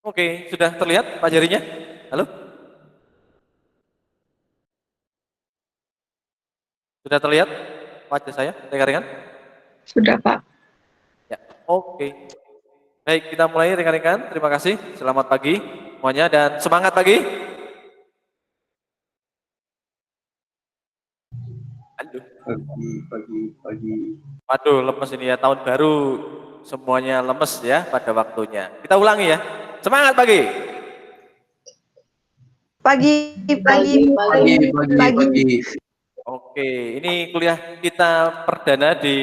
Oke, sudah terlihat Pak jarinya? Halo? Sudah terlihat wajah saya, rekan-rekan? Sudah, Pak. Ya, oke. Baik, kita mulai rekan-rekan. Terima kasih. Selamat pagi semuanya dan semangat pagi. Aduh. Pagi. Waduh, lemes ini ya, tahun baru semuanya lemes ya pada waktunya. Kita ulangi ya. Semangat pagi. Pagi. Oke, ini kuliah kita perdana di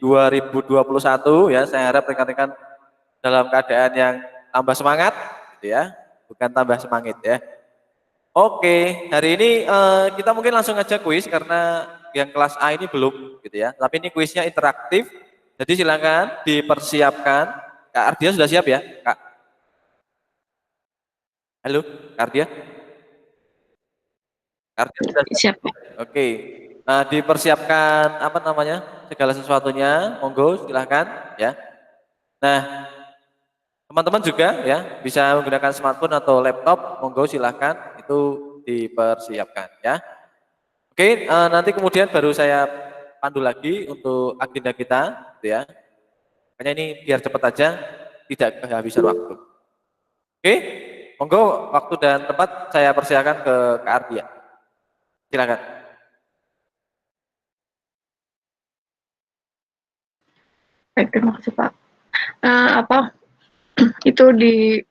2021 ya. Saya harap rekan-rekan dalam keadaan yang tambah semangat gitu ya. Bukan tambah semangat ya. Oke, hari ini kita mungkin langsung aja kuis karena yang kelas A ini belum gitu ya. Tapi ini kuisnya interaktif. Jadi silakan dipersiapkan. Kak Ardia sudah siap ya, Kak? Halo, Kak Ardia? Kak Ardia sudah siap? Siap, Pak. Oke. Dipersiapkan apa namanya? Segala sesuatunya. Monggo silakan ya. Nah, teman-teman juga ya bisa menggunakan smartphone atau laptop. Monggo silakan itu dipersiapkan ya. Oke, nanti kemudian baru saya pandu lagi untuk agenda kita, gitu ya. Makanya ini biar cepat aja, tidak kehabisan waktu. Oke, monggo waktu dan tempat saya persilakan ke Kak Ardia. Silakan. Baik, terima kasih, Pak. Itu di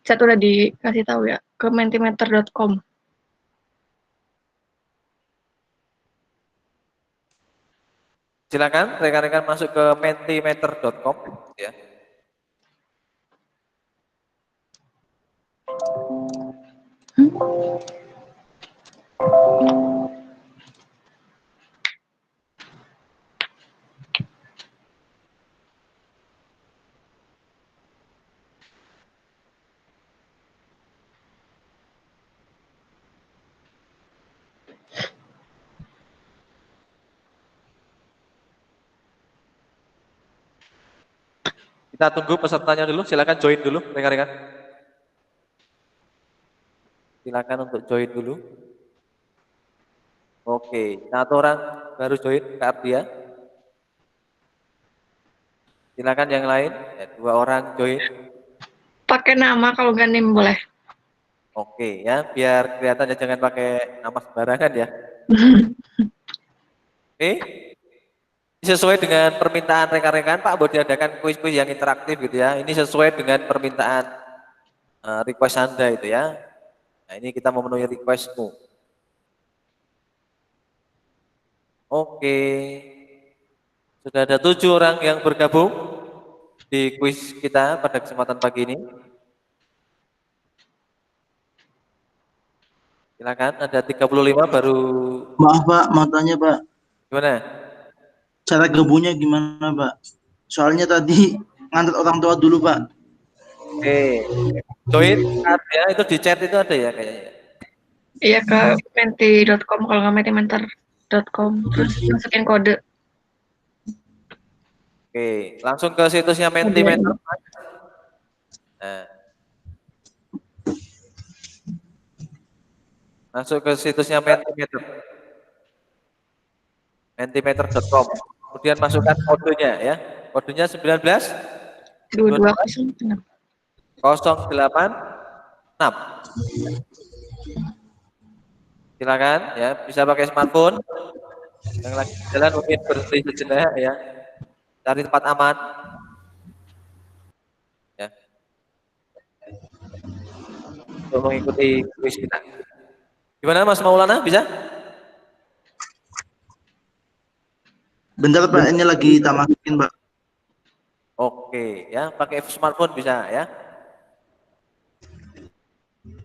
chat udah dikasih tahu ya ke mentimeter.com. Silakan rekan-rekan masuk ke mentimeter.com ya. Kita tunggu pesertanya dulu, silakan join dulu rekan-rekan. Silakan untuk join dulu. Oke, satu orang baru join Kak Ardia. Silakan yang lain, ya, 2 orang join. Pakai nama kalau nggak NIM boleh. Oke ya, biar kelihatannya jangan pakai nama sembarangan ya. Oke, sesuai dengan permintaan rekan-rekan Pak, boleh diadakan kuis-kuis yang interaktif gitu ya. Ini sesuai dengan permintaan request Anda itu ya. Nah ini kita memenuhi requestmu. Oke, sudah ada 7 orang yang bergabung di kuis kita pada kesempatan pagi ini. Silakan, ada 35 baru. Maaf Pak, mau tanya Pak, Gimana? cara gabungnya gimana Pak? Soalnya tadi ngantar orang tua dulu Pak. Oke, join ya itu di chat itu ada ya kayaknya. Iya, ke menti.com kalau nggak mentimeter.com. Terus masukin kode. Oke, langsung ke situsnya Mentimeter. Nah, masuk ke situsnya Mentimeter. Mentimeter.com. Kemudian masukkan kodenya ya. Kodenya 19 2206. 086. Silakan ya, bisa pakai smartphone. Yang lagi jalan mungkin berhenti sejenak ya. Cari tempat aman. Ya. Untuk mengikuti kuis kita. Gimana Mas Maulana, bisa? Bentar Pak, ini lagi tamatin Pak. Oke, ya, pakai smartphone bisa ya.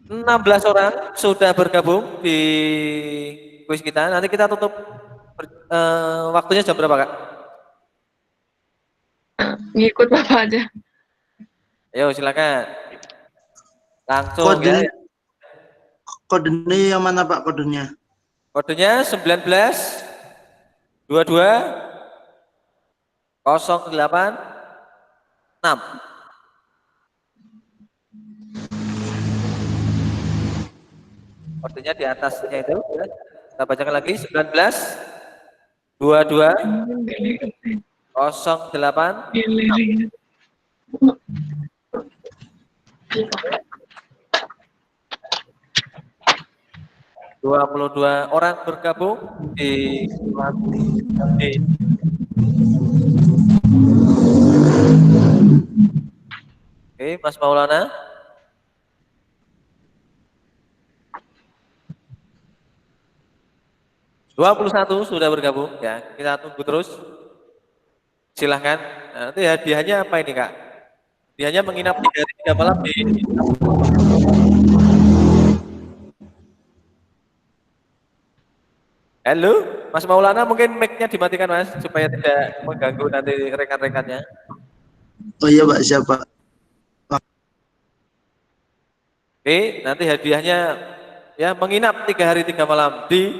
16 orang sudah bergabung di kuis kita. Nanti kita tutup waktunya jam berapa, Kak? Ngikut Bapak aja. Ayo silakan. Langsung ya. Kodenya yang mana Pak kodenya? Kodenya 19 22 086. Artinya di atasnya itu ya. Kita bacakan lagi 19 22 08 Galeri. 22 orang bergabung di di Oke, Mas Maulana. Satu sudah bergabung ya. Kita tunggu terus. Silahkan. Nanti hadiahnya apa ini, Kak? Hadiahnya menginap 3 hari 3 malam di Halo, Mas Maulana, mungkin mic-nya dimatikan, Mas, supaya tidak mengganggu nanti rekan-rekannya. Oh iya Pak, siapa? Oke, nanti hadiahnya ya menginap 3 hari 3 malam di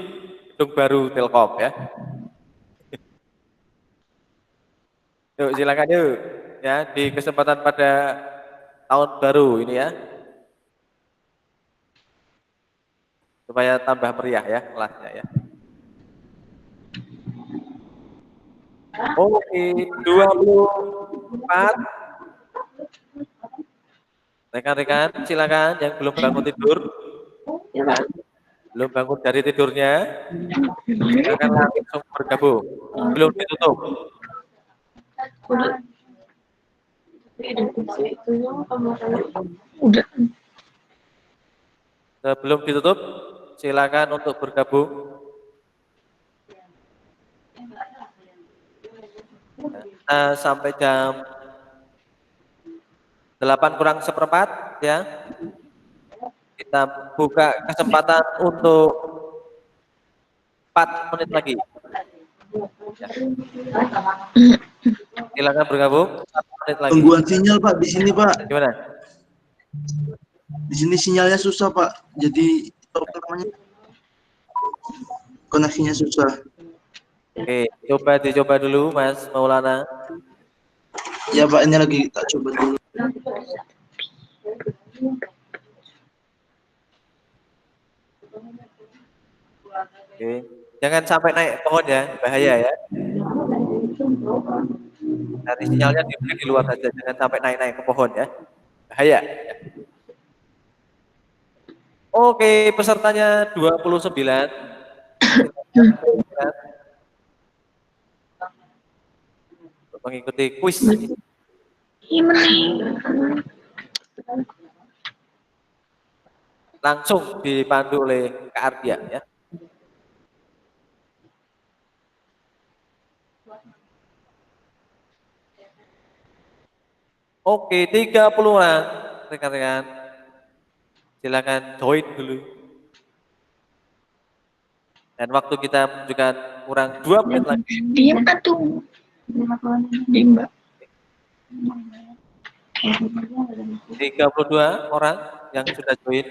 gedung baru Telkom ya. Yuk silakan yuk ya di kesempatan pada tahun baru ini ya. Supaya tambah meriah ya kelasnya ya. Oke, 24 rekan-rekan silakan yang belum bangun tidur ya, belum bangun dari tidurnya silakan langsung bergabung belum ditutup. Udah. Sebelum ditutup silakan untuk bergabung. Sampai jam 8:04 ya. Kita buka kesempatan untuk 4 menit lagi. Ya. Silakan bergabung 1 menit lagi. Gangguan sinyal Pak di sini Pak. Gimana? Di sini sinyalnya susah Pak. Jadi apa namanya? Koneksinya susah. Oke, dicoba dulu Mas Maulana. Ya Pak, ini lagi kita coba dulu. Oke. Jangan sampai naik pohon ya, bahaya ya. Nanti sinyalnya di luar saja, jangan sampai naik-naik ke pohon ya. Bahaya. Oke, pesertanya 29. Untuk mengikuti kuis. Langsung dipandu oleh Kak Ardia ya. Oke, 30 orang rekan-rekan. Silakan join dulu. Dan waktu kita menunjukkan kurang 2 menit lagi. Diam atuh. Diam, Mbak. 32 orang yang sudah join.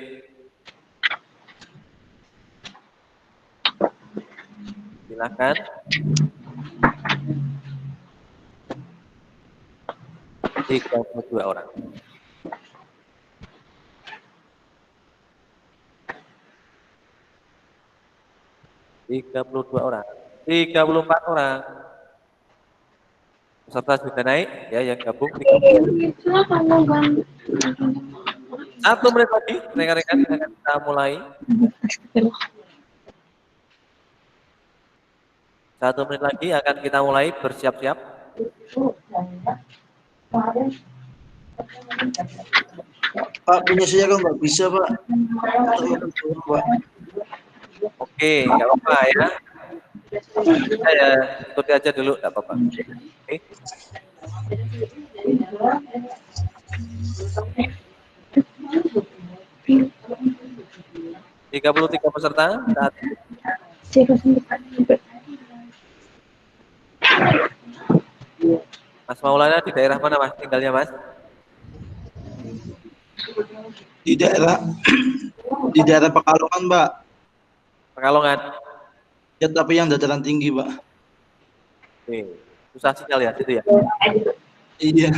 Silakan. Tiga 32 orang. Tiga 32 orang. 34 orang. Peserta sudah naik ya yang gabung. 1 menit lagi rekan-rekan akan kita mulai. 1 menit lagi akan kita mulai bersiap-siap. Pak, punya saya kan nggak bisa Pak. Oke, nggak apa-apa ya. Saya ikuti aja dulu, nggak apa-apa. Oke. Tiga 33 peserta saat Mas Maulana di daerah mana Mas tinggalnya Mas? Di daerah Pekalongan Pak. Pekalongan. Ya tapi yang dataran tinggi Pak. Oke. Susah sinyal ya situ ya. Iya.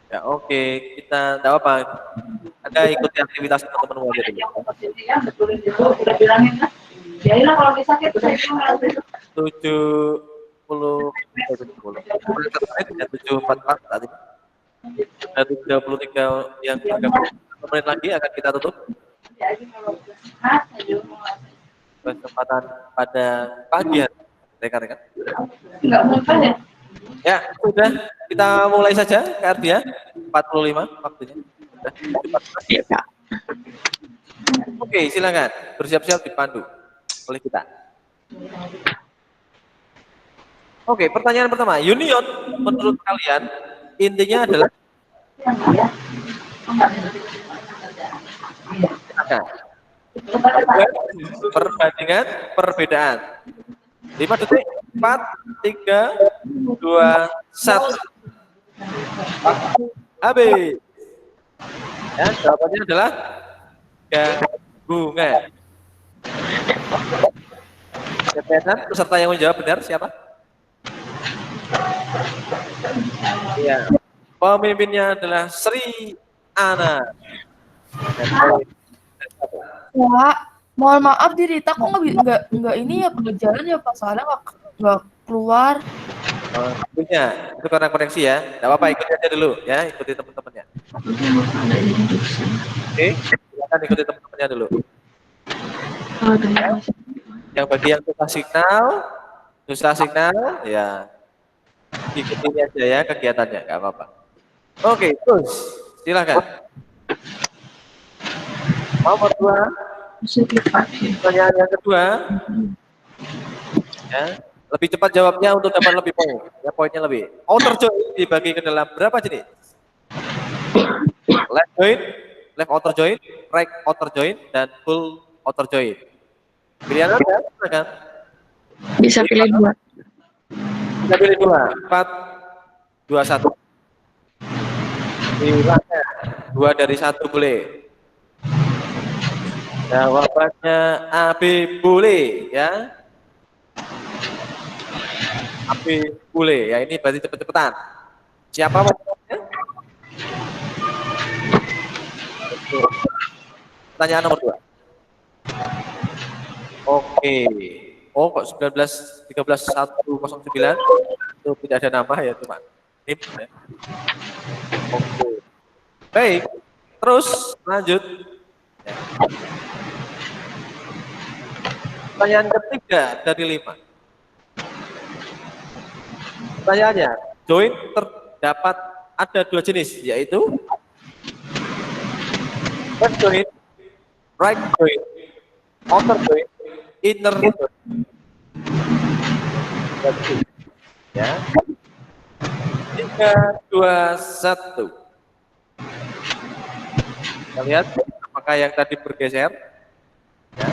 Ya, oke, kita enggak apa-apa. Anda ikuti aktivitas teman-teman aja dulu. Udah bilangin kan? Ya iyalah kalau dia sakit saya cuma 70 menit terkait ya 744 saat ini. Ada 33 yang tergabung. 1 menit lagi akan kita tutup kesempatan pada pagi hari, rekan-rekan. enggak muncul ya. Ya, sudah kita mulai saja Kak Ardia. 45 waktunya. Sudah, cepat. Iya, Kak. Oke, silakan bersiap-siap dipandu oleh kita. Oke, pertanyaan pertama, union menurut kalian intinya adalah perbandingan perbedaan. 5 detik, 4, 3, 2, 1. Habis. Ya, jawabannya adalah gabungan. Kebetulan peserta yang menjawab benar siapa? Iya. Pemimpinnya adalah Sri Ana. Wah, mohon maaf Dirita kok nggak ini ya berjalan ya Pak, soalnya nggak keluar. Punya itu karena koneksi ya. Tidak apa-apa, ikuti aja dulu ya, ikuti teman-temannya. Oke, silakan ikuti teman-temannya dulu. Yang bagi yang susah signal, ya ikuti aja ya kegiatannya, nggak apa-apa. Oke, terus silakan. Nomor 2, pertanyaan yang kedua. Ya, lebih cepat jawabnya untuk dapat lebih poin. Ya, poinnya lebih. Outer join dibagi ke dalam berapa jenis? Left join, left outer join, right outer join, dan full outer join. Pilihan Anda, silakan. Bisa pilih 2. Kita pilih 2, 4, 2, 1. Silakan. 2 dari 1 boleh. Jawabannya AB boleh ya. AB boleh ya, ini berarti cepet-cepetan. Siapa menjawabnya? Pertanyaan nomor 2. Oke. Oh kok 19 13 109 itu tidak ada nama ya, cuma tim ya. Oke. Baik. Terus lanjut. Ya. Pertanyaan ketiga dari 5. Pertanyaannya, join terdapat ada 2 jenis, yaitu left join, right join, outer join, inner join. Ya. 3, 2, 1. Kita lihat apakah yang tadi bergeser. Ya.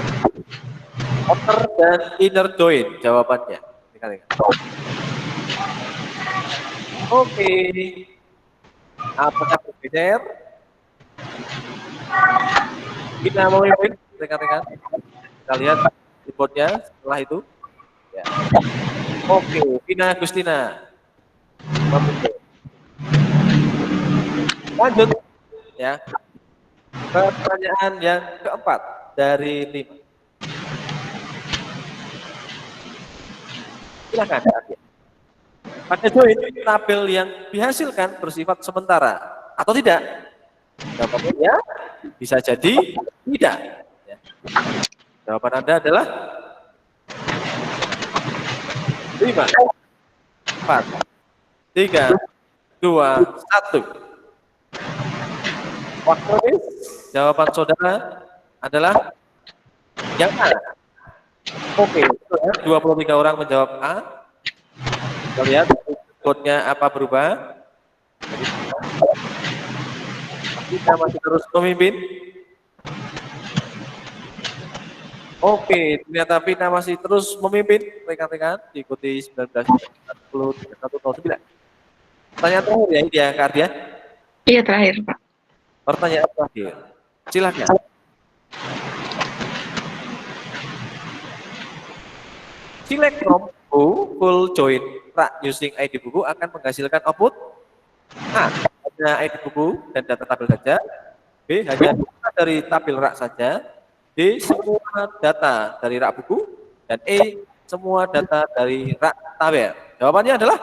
Outer dan inner join jawabannya. Oke. Apakah bergeser? Kita mau memimpin rekan-rekan. Kita lihat keyboardnya setelah itu. Ya. Oke, Vina Agustina. Lanjut ya. Pertanyaan yang keempat dari 5. Silakan. Pada join, tabel yang dihasilkan bersifat sementara atau tidak? Jawabannya bisa jadi tidak. Ya. Jawaban Anda adalah 5, 4, 3, 2, 1. Waktu habis. Jawaban saudara adalah yang A. Oke, 23 orang menjawab A. Kita lihat code-nya apa berubah. Kita masih terus memimpin. Oke, ternyata Vina masih terus memimpin rekan-rekan, diikuti 19-10-109. Pertanyaan terakhir ya, ini ya Kak Ardia. Iya, terakhir, Pak. Pertanyaan terakhir. Silakan. Select from who full join using ID buku akan menghasilkan output A. hanya ID buku dan data tabel saja. B. Hanya data dari tabel rak saja. D. Semua data dari rak buku. Dan E. Semua data dari rak tabel. Jawabannya adalah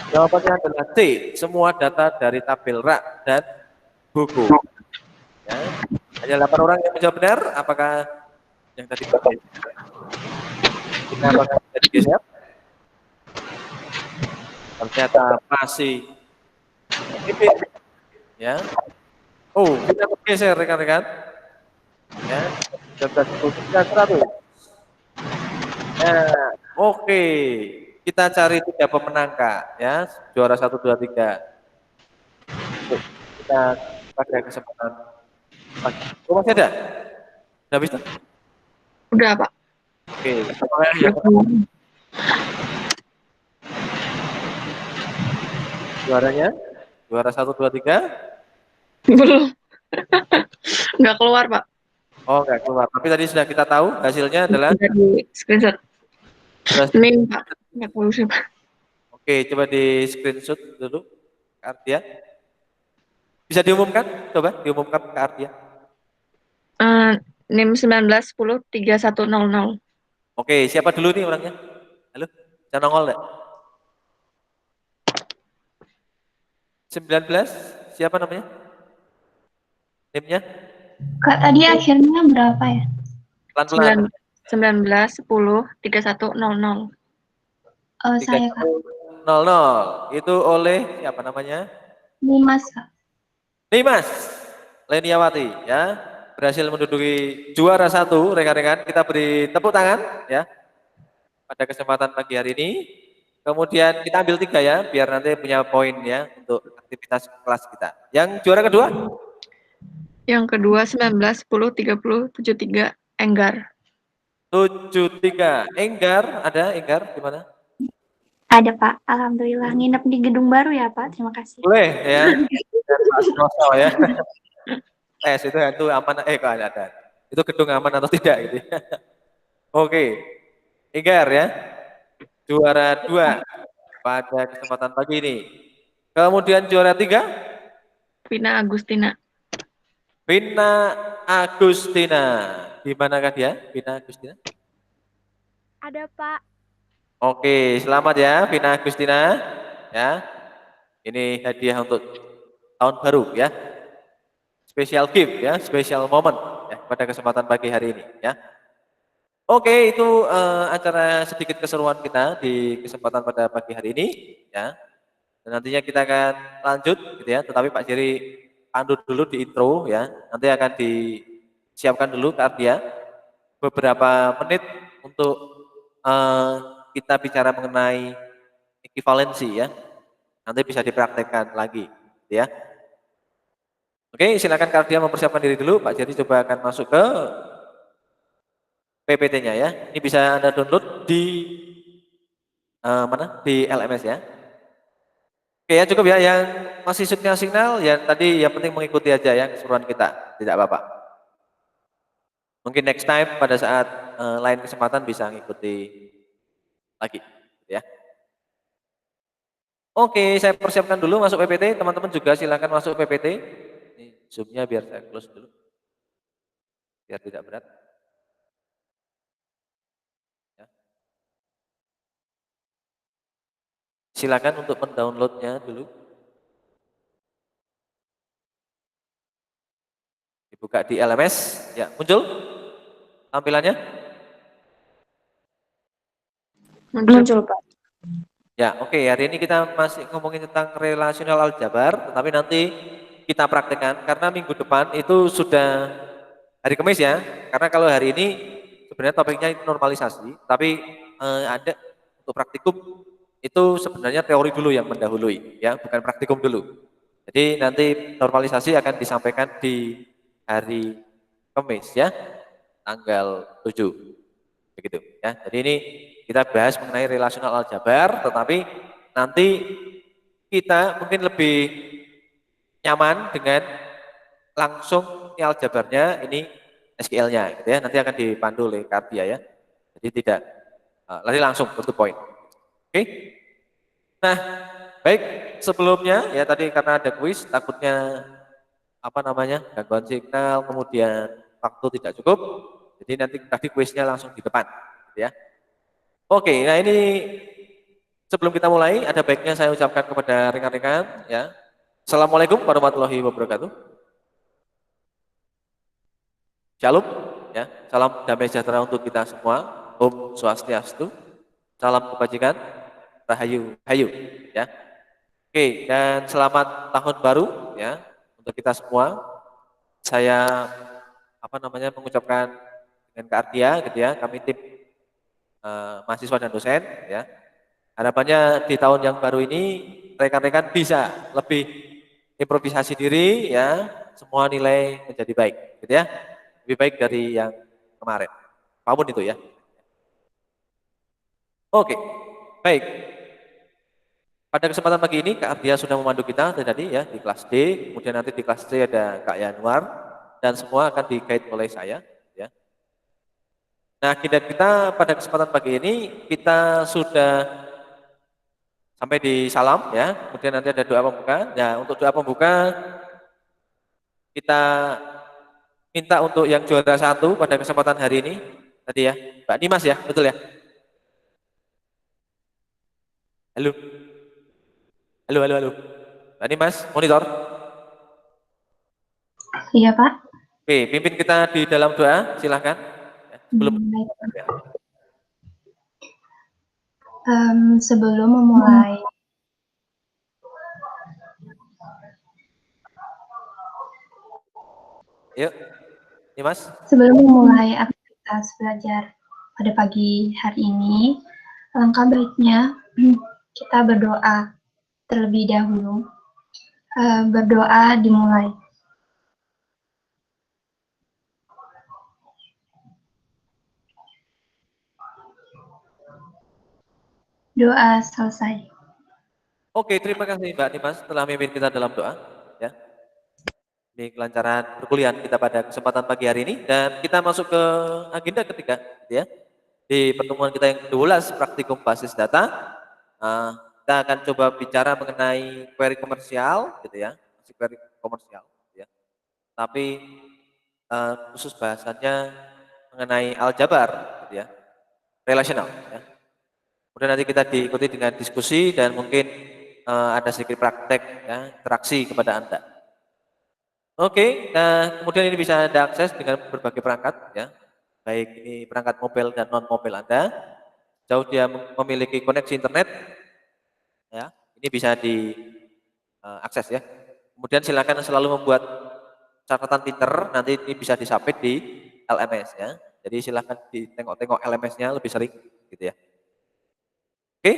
jawabannya adalah C. Semua data dari tabel rak dan buku. Ya. Hanya 8 orang yang menjawab benar. Apakah yang tadi pakai? Kita apakah bisa digeser? Ternyata masih tipis. Ya. Oh, kita bergeser rekan-rekan. Ya. 19.100. Ya, oke. Kita cari 3 pemenang, Kak, ya. Juara 1 2 3. Kita pada kesempatan. Oh, masih ada? Sudah bisa? Udah, Pak. Oke, apakah yang juaranya? Juara 1 2 3? Belum. Nggak keluar, Pak. Oh, enggak keluar. Tapi tadi sudah kita tahu hasilnya adalah Udah di screenshot. Ini, Pak. Nggak keluar sih, Pak. Oke, coba di screenshot dulu Kak Ardia. Bisa diumumkan? Coba diumumkan Kak Ardia. NIM 19103100. Oke, siapa dulu nih orangnya? Halo, bisa nongol enggak? 19, siapa namanya? Timnya? Kak, tadi akhirnya berapa ya? Pelan-pelan. 19103100. Saya, Kak. 3000. Itu oleh siapa namanya? Nimas, Kak. Nimas Leniawati, ya. Berhasil menduduki juara 1, rekan-rekan. Kita beri tepuk tangan, ya. Pada kesempatan pagi hari ini. Kemudian kita ambil 3 ya, biar nanti punya poin ya untuk aktivitas kelas kita. Yang juara kedua? Yang kedua 19103073 Enggar. 73. Enggar, ada Enggar di mana? Ada, Pak. Alhamdulillah. Nginep di gedung baru ya, Pak. Terima kasih. Boleh ya. Pak ya. Itu hantu aman, kok ada. Itu gedung aman atau tidak gitu. Oke. Enggar ya. Juara 2 pada kesempatan pagi ini. Kemudian juara 3? Vina Agustina. Vina Agustina. Di manakah dia? Vina Agustina? Ada, Pak. Oke, selamat ya Vina Agustina. Ya. Ini hadiah untuk tahun baru ya. Special gift ya, special moment ya pada kesempatan pagi hari ini ya. Oke, itu acara sedikit keseruan kita di kesempatan pada pagi hari ini ya. Dan nantinya kita akan lanjut gitu ya, tetapi Pak Jerry pandu dulu di intro ya. Nanti akan disiapkan dulu Kak Ardia beberapa menit untuk kita bicara mengenai ekivalensi ya. Nanti bisa dipraktekkan lagi gitu ya. Oke, silakan Kak Ardia mempersiapkan diri dulu. Pak Jerry coba akan masuk ke PPT-nya ya. Ini bisa Anda download di mana? Di LMS ya. Oke ya, cukup ya. Yang masih signal ya tadi yang penting mengikuti aja ya keseruan kita. Tidak apa-apa. Mungkin next time pada saat lain kesempatan bisa ngikuti lagi ya. Oke, saya persiapkan dulu masuk PPT. Teman-teman juga silakan masuk PPT. Ini Zoom-nya biar saya close dulu. Biar tidak berat. Silakan untuk mendownloadnya dulu. Dibuka di LMS, ya muncul tampilannya. Muncul, Pak. Ya, oke. Hari ini kita masih ngomongin tentang relasional aljabar, tetapi nanti kita praktekkan karena minggu depan itu sudah hari Kamis ya. Karena kalau hari ini sebenarnya topiknya itu normalisasi, tapi ada untuk praktikum itu sebenarnya teori dulu yang mendahului, ya, bukan praktikum dulu. Jadi nanti normalisasi akan disampaikan di hari Kamis ya, tanggal 7. Begitu ya. Jadi ini kita bahas mengenai relasional aljabar, tetapi nanti kita mungkin lebih nyaman dengan langsung ini aljabarnya, ini SQL-nya gitu ya. Nanti akan dipandu oleh Kardia ya. Jadi tidak nanti langsung to the point. Oke. Nah, baik, sebelumnya ya tadi karena ada kuis takutnya apa namanya? Gangguan signal, kemudian waktu tidak cukup. Jadi nanti tadi kuisnya langsung di depan, gitu ya. Oke, nah ini sebelum kita mulai ada baiknya saya ucapkan kepada rekan-rekan ya. Assalamualaikum warahmatullahi wabarakatuh. Shalom ya. Salam damai sejahtera untuk kita semua. Om Swastiastu. Salam kebajikan. Rahayu, hayu ya. Oke, dan selamat tahun baru ya untuk kita semua. Saya apa namanya mengucapkan dengan Kak Ardia gitu ya, kami tim mahasiswa dan dosen ya. Harapannya di tahun yang baru ini rekan-rekan bisa lebih improvisasi diri ya, semua nilai menjadi baik gitu ya. Lebih baik dari yang kemarin. Apapun itu ya. Oke. Baik. Pada kesempatan pagi ini Kak Ardia sudah memandu kita tadi ya di kelas D, kemudian nanti di kelas C ada Kak Yanuar dan semua akan di-guide oleh saya ya. Nah, kita pada kesempatan pagi ini kita sudah sampai di salam ya, kemudian nanti ada doa pembuka. Ya, untuk doa pembuka kita minta untuk yang juara 1 pada kesempatan hari ini tadi ya, Mbak Dimas ya, betul ya? Halo, halo, halo, halo. Mbak Dimas, monitor. Iya, Pak. Oke, pimpin kita di dalam doa, silahkan. Ya, sebelum Baik. ya. Sebelum memulai Yuk, Dimas. sebelum memulai aktivitas belajar pada pagi hari ini, alangkah baiknya kita berdoa terlebih dahulu. Berdoa dimulai. Doa selesai. Oke, terima kasih Mbak Dimas telah memimpin kita dalam doa. Ya, ini kelancaran perkuliahan kita pada kesempatan pagi hari ini dan kita masuk ke agenda ketiga, gitu ya. Di pertemuan kita yang ke-12 praktikum basis data, kita akan coba bicara mengenai query komersial, gitu ya, masih query komersial, gitu ya. Tapi khusus bahasannya mengenai aljabar, gitu ya, relasional. Ya. Kemudian nanti kita diikuti dengan diskusi dan mungkin ada sedikit praktek, ya, interaksi kepada Anda. Oke, nah kemudian ini bisa Anda akses dengan berbagai perangkat, ya, baik ini perangkat mobile dan non mobile Anda. Jauh dia memiliki koneksi internet, ya, ini bisa diakses ya. Kemudian silakan selalu membuat catatan pinter, nanti ini bisa disubmit di LMS ya. Jadi silakan ditengok-tengok LMS-nya lebih sering, gitu ya. Oke,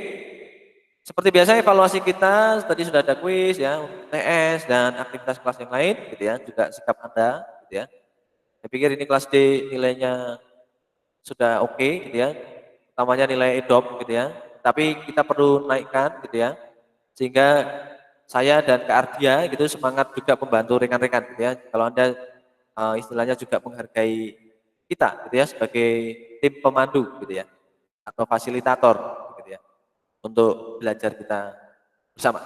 seperti biasa evaluasi kita tadi sudah ada kuis ya, TS dan aktivitas kelas yang lain, gitu ya. Juga sikap Anda, gitu ya. Saya pikir ini kelas D nilainya sudah oke, gitu ya. Utamanya nilai EDOM, gitu ya. Tapi kita perlu naikkan, gitu ya. Sehingga saya dan Kak Ardia gitu semangat juga membantu rekan-rekan, gitu ya. Kalau Anda istilahnya juga menghargai kita, gitu ya, sebagai tim pemandu, gitu ya, atau fasilitator, gitu ya, untuk belajar kita bersama.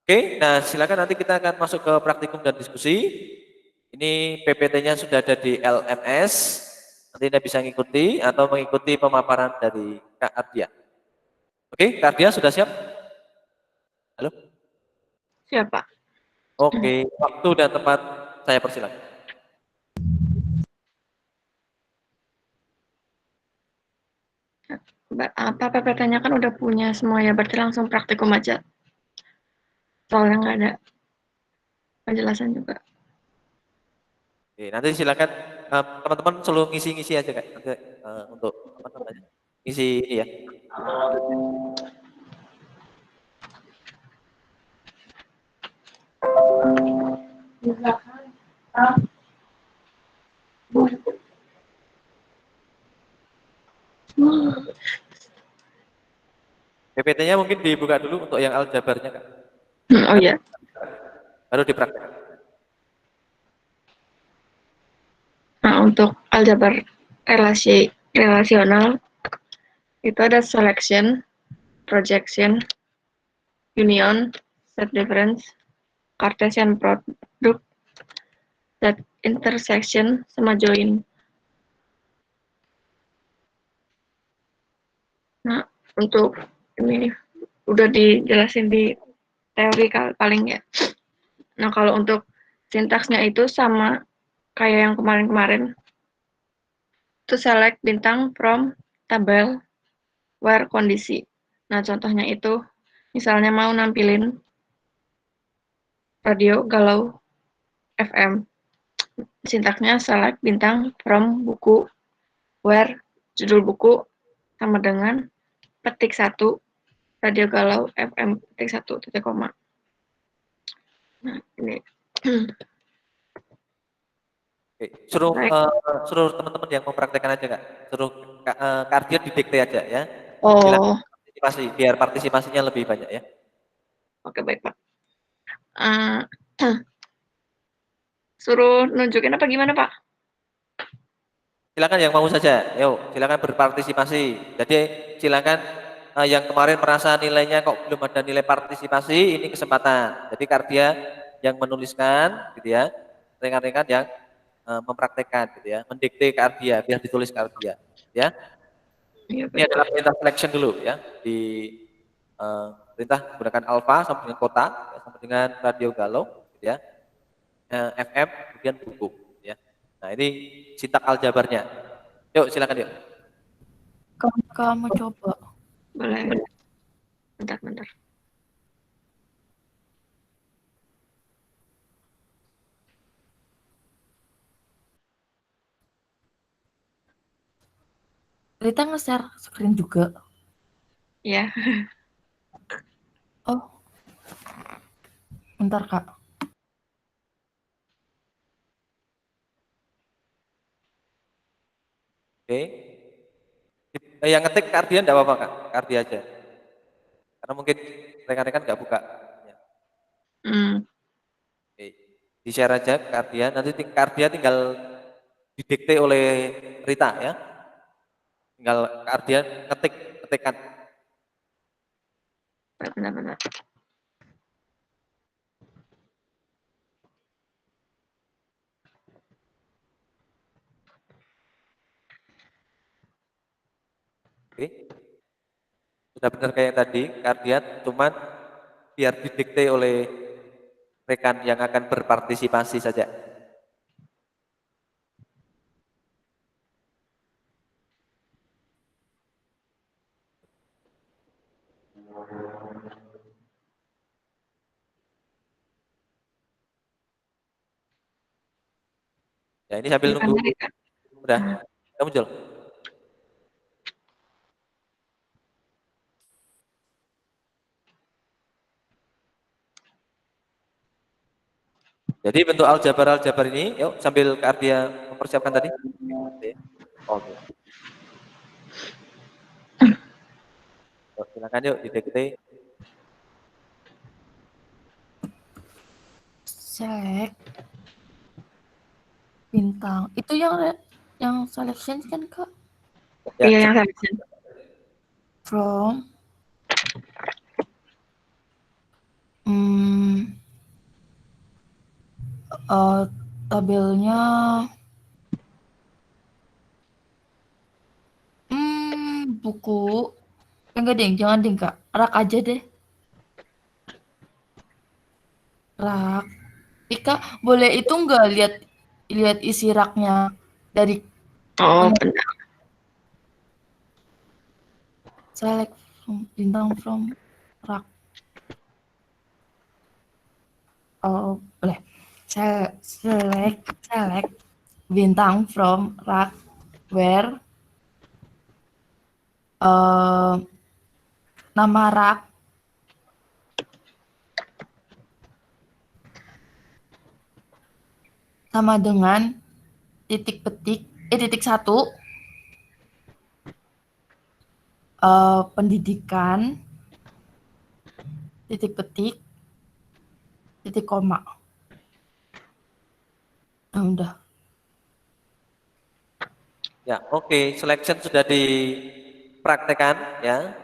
Oke, nah silakan nanti kita akan masuk ke praktikum dan diskusi. Ini PPT-nya sudah ada di LMS. Nanti Anda bisa mengikuti atau mengikuti pemaparan dari Kak Ardia. Oke, Kak Ardia sudah siap? Halo? Siapa? Oke, waktu dan tempat saya persilakan. Apa PPT-nya kan udah punya semua ya, berarti langsung praktikum aja. Soalnya nggak ada penjelasan juga. Oke, nanti silakan teman-teman selalu ngisi-ngisi aja Kak. Nanti, untuk apa namanya? Ngisi ini ya. PPT-nya mungkin dibuka dulu untuk yang aljabarnya Kak. Oh iya. Baru dipraktek. Nah, untuk aljabar relasional itu ada selection, projection, union, set difference, Cartesian product, set intersection, sama join. Nah, untuk ini udah dijelasin di teori paling ya. Nah, kalau untuk sintaksnya itu sama kayak yang kemarin-kemarin. Itu select bintang from tabel where kondisi. Nah, contohnya itu misalnya mau nampilin radio galau FM. Sintaksnya select bintang from buku where judul buku sama dengan petik 1 radio galau FM petik 1 titik koma. Nah, ini Oke, suruh teman-teman yang mempraktekkan aja Kak. Suruh Kardia didikte aja ya. oh, Partisipasi biar partisipasinya lebih banyak ya. oke baik Pak. Suruh nunjukin apa gimana Pak? Silakan yang mau saja. Yuk, silakan berpartisipasi. Jadi silakan yang kemarin merasa nilainya kok belum ada nilai partisipasi, ini kesempatan. Jadi Kardia yang menuliskan gitu ya. Rekan-rekan yang mempraktekkan gitu ya, mendikte Kardia biar ditulis Kardia ya. Iya, Ini adalah perintah selection dulu ya. Di perintah menggunakan alpha sama dengan kota ya, sama dengan radio galau gitu ya. FM kemudian buku ya. Nah, ini sintak aljabarnya. Yuk silakan yuk. Kamu coba. boleh. Bentar. Rita nge-share screen juga. Ya, Oh. Bentar, Kak. Oke. Yang ngetik Kardia enggak apa-apa Kak, Kardia aja. Karena mungkin rekan-rekan nggak buka. Ya. Oke. Di-share aja Kardia, nanti Kardia tinggal didikte oleh Rita ya. Tinggal Kardia ketikkan. benar. Oke. Sudah benar kayak tadi, Kardia cuman biar didikte oleh rekan yang akan berpartisipasi saja. Ya ini sambil nunggu. Udah, kamu muncul. Jadi bentuk aljabar ini, yuk sambil Kardia mempersiapkan tadi. Oke. Yuk, silakan yuk didikte. Select bintang. Itu yang selection kan, Kak? Ya, Iya, yang selection. From tabelnya buku. Enggak ding, jangan ding Kak. Rak aja deh. Rak. Ika, boleh itu enggak lihat isi raknya dari Benar. select bintang from rak. Oh, boleh. Select bintang from rak where nama rak sama dengan titik 1 pendidikan titik koma. Udah. Ya, oke. Selection sudah dipraktekkan ya.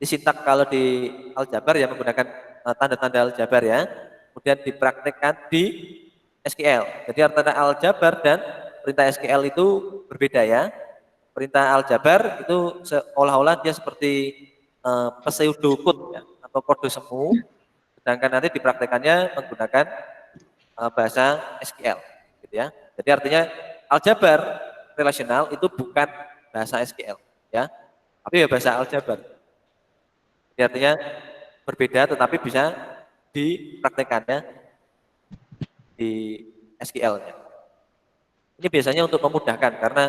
Di sintak kalau di aljabar ya menggunakan tanda-tanda aljabar ya. Kemudian dipraktekkan di SQL. Jadi antara aljabar dan perintah SQL itu berbeda ya. Perintah aljabar itu seolah-olah dia seperti pseudocode ya, atau kode semu. Sedangkan nanti dipraktekannya menggunakan bahasa SQL, gitu ya. Jadi artinya aljabar relasional itu bukan bahasa SQL, ya, tapi ya bahasa aljabar. Jadi artinya berbeda, tetapi bisa dipraktekannya di SQL-nya. Ini biasanya untuk memudahkan karena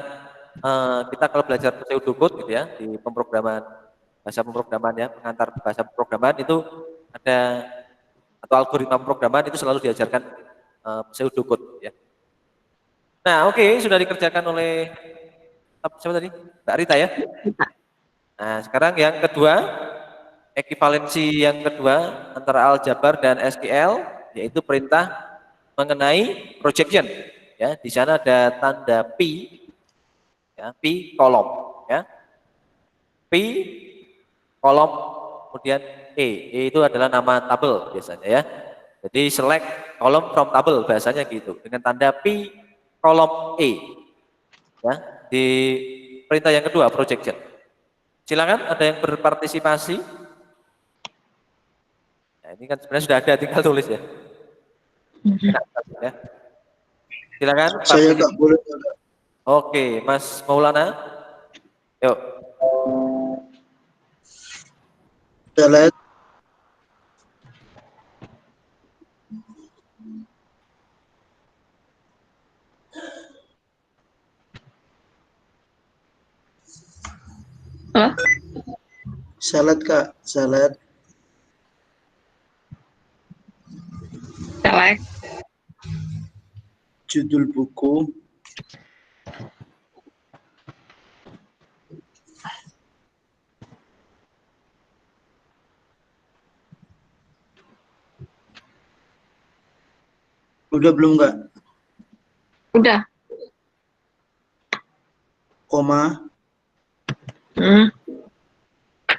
kita kalau belajar pseudocode gitu ya di pemrograman bahasa pemrograman ya pengantar bahasa pemrograman itu ada atau algoritma pemrograman itu selalu diajarkan pseudocode ya. Nah, oke, sudah dikerjakan oleh siapa tadi? Mbak Rita ya. Nah, sekarang yang kedua, ekivalensi yang kedua antara aljabar dan SQL yaitu perintah mengenai projection. Ya, di sana ada tanda pi, ya, pi kolom, ya, pi kolom, kemudian e itu adalah nama tabel biasanya ya. Jadi select kolom from table bahasanya gitu dengan tanda pi kolom e, ya, di perintah yang kedua projection. Silakan ada yang berpartisipasi. Nah, ini kan sebenarnya sudah ada, tinggal tulis ya. Ya. Silakan. Saya nggak boleh. Oke, Mas Maulana. Yuk. Saya lihat. Halo? Saya lihat Kak, saya lihat. Select. Judul buku. Udah belum Kak? Udah. Koma,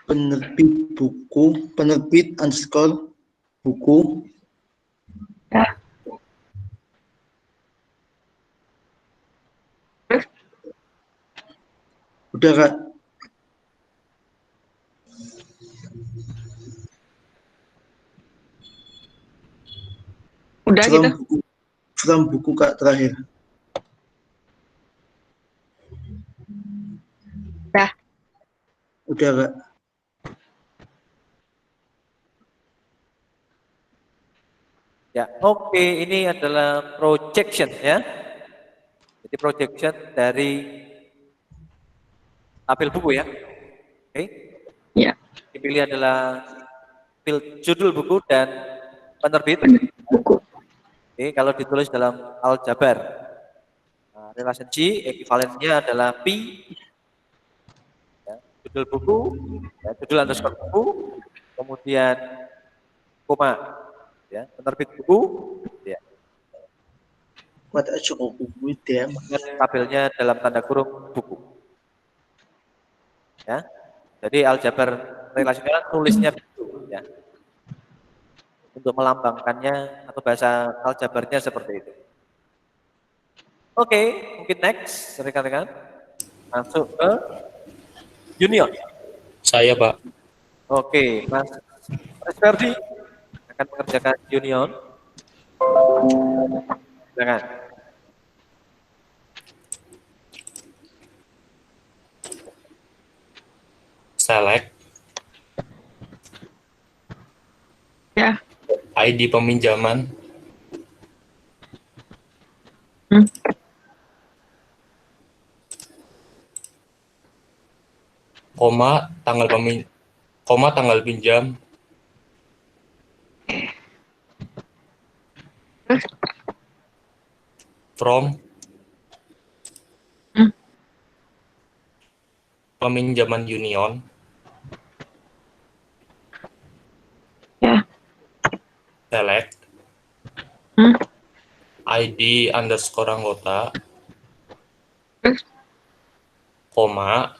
penerbit buku, penerbit underscore buku. Ya. Terus? Udah Kak? Udah gitu? From buku Kak terakhir. Udah Kak? Ya, oke, ini adalah projection ya. Jadi projection dari tabel buku ya. Oke. Ya. Dipilih adalah judul buku dan penerbit. Buku. Oke, kalau ditulis dalam aljabar, relation G, ekivalensinya adalah pi, ya, judul buku, ya, judul underscore buku, kemudian koma, ya, penerbit buku, ya, Mata cukup buku ya. dan tabelnya dalam tanda kurung buku. Ya, jadi aljabar relasional tulisnya begitu, ya. Untuk melambangkannya atau bahasa aljabarnya seperti itu. Oke, mungkin next rekan-rekan masuk ke Junior. Saya, Pak. Oke, Mas Ferdi akan mengerjakan Junior. Silakan. Select Ya. ID peminjaman, koma tanggal pinjam, from peminjaman union, Ya. select ID underscore anggota, koma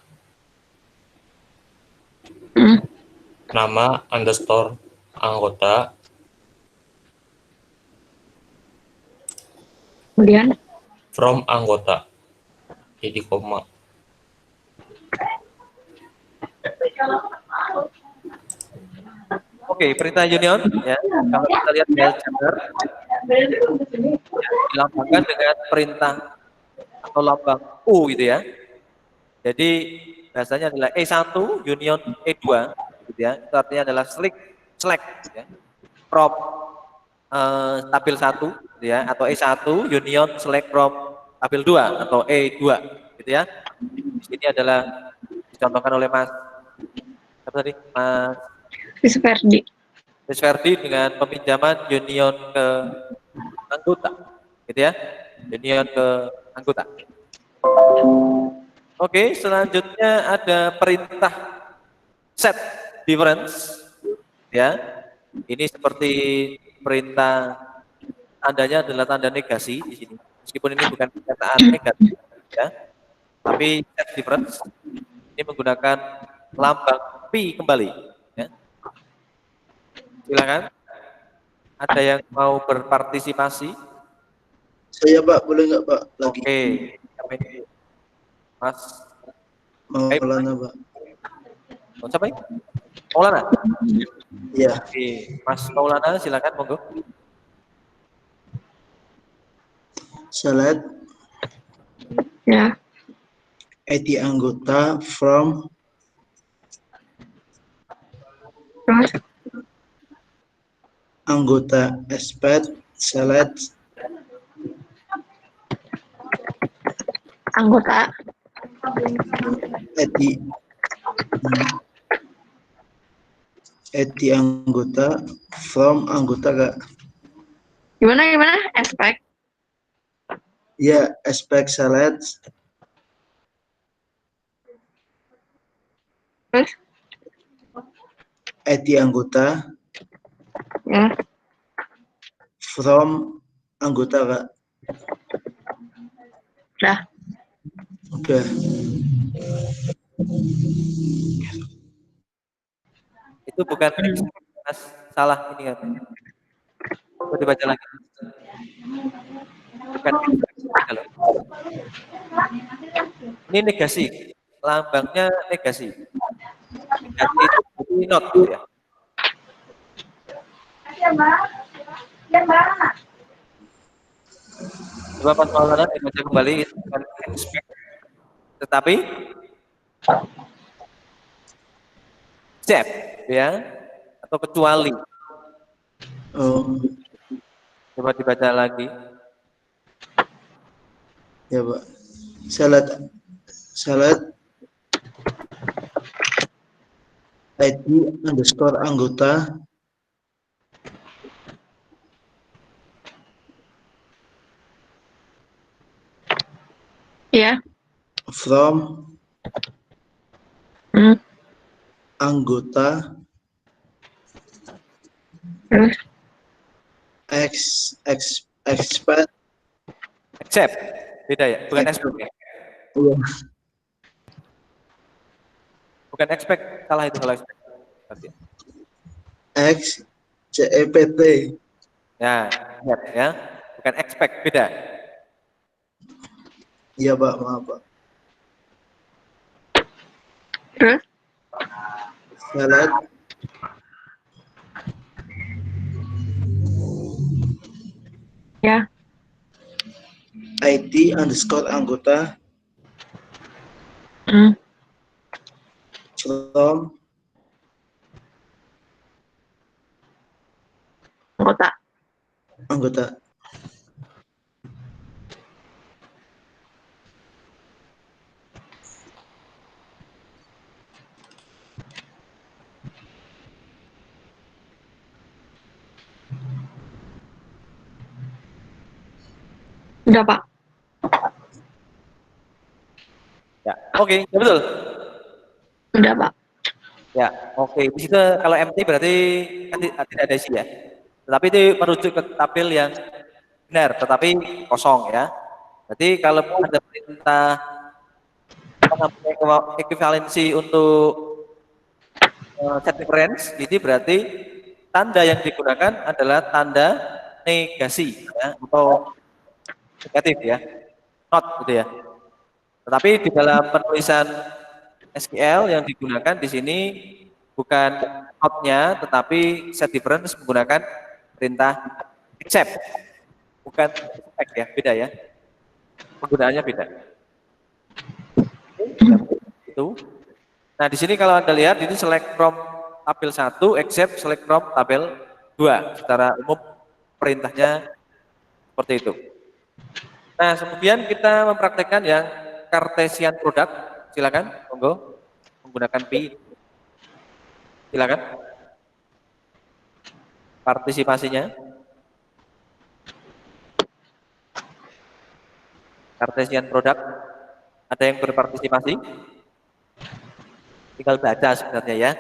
nama underscore anggota, Kemudian from anggota, jadi koma. Oke, perintah union ya. Kalau kita lihat di chapter dilambangkan dengan perintah atau lambang U gitu ya. Jadi bahasanya adalah E1 union E2 gitu ya. Itu artinya adalah select ya. From tabel 1 gitu ya, atau E1 union select from tabel 2 atau E2 gitu ya. Di sini adalah dicontohkan oleh Mas apa tadi? Mas Verdi dengan peminjaman union ke anggota gitu ya. Union ke anggota. Oke, selanjutnya ada perintah set difference ya. Ini seperti perintah tandanya adalah tanda negasi di sini. Meskipun ini bukan perkataan negatif ya. Tapi set difference ini menggunakan lambang pi kembali ya. Silakan. Ada yang mau berpartisipasi? Saya Pak, boleh nggak Pak lagi? Oke, Mas Maulana Pak. Oh, siapa ini? Maulana? Ya, Oke, Mas Maulana silakan monggo. select ya, ID anggota from terus anggota expert select anggota ID anggota from anggota Kak. gimana aspek Ya, expect select terus ID anggota ya, from anggota Kak. dah Udah. Itu bukan Mas, salah ini kan. Coba dibaca lagi. Bukan kalau. Ini negasi. Lambangnya negasi. Negasi itu not ya. Coba Mas Maulana dibaca kembali itu bukan expect, tetapi except ya atau kecuali. Oh, Coba dibaca lagi. ya Pak. Select ID underscore anggota ya, from hmm. anggota terus expert. Accept. Beda ya, bukan expect ya. Iya. Bukan expect, salah itu kalau expect. CEPT. Ya, lihat ya. Bukan expect, beda. Iya Pak, maaf Pak. terus Select ya, ID underscore anggota hmm. from anggota udah Pak, Ya, oke, ya betul. udah Pak, Ya, oke. Di situ kalau MT berarti kan tidak ada isi ya. Tetapi itu merujuk ke tabel yang benar, tetapi kosong ya. Berarti kalau ada perintah apa namanya, ekuivalensi untuk set difference, ini berarti tanda yang digunakan adalah tanda negasi ya, atau negatif ya, not gitu ya. Tetapi di dalam penulisan SQL yang digunakan di sini bukan not-nya, tetapi set difference menggunakan perintah except, bukan expect ya, beda ya. Penggunaannya beda. Itu. Nah, di sini kalau Anda lihat ini select from tabel 1 except select from tabel 2. Secara umum perintahnya seperti itu. Nah, kemudian kita mempraktekkan yang Cartesian product. Silakan, monggo menggunakan P. Silakan. Partisipasinya. Cartesian product. Ada yang berpartisipasi? Tinggal baca sebenarnya ya.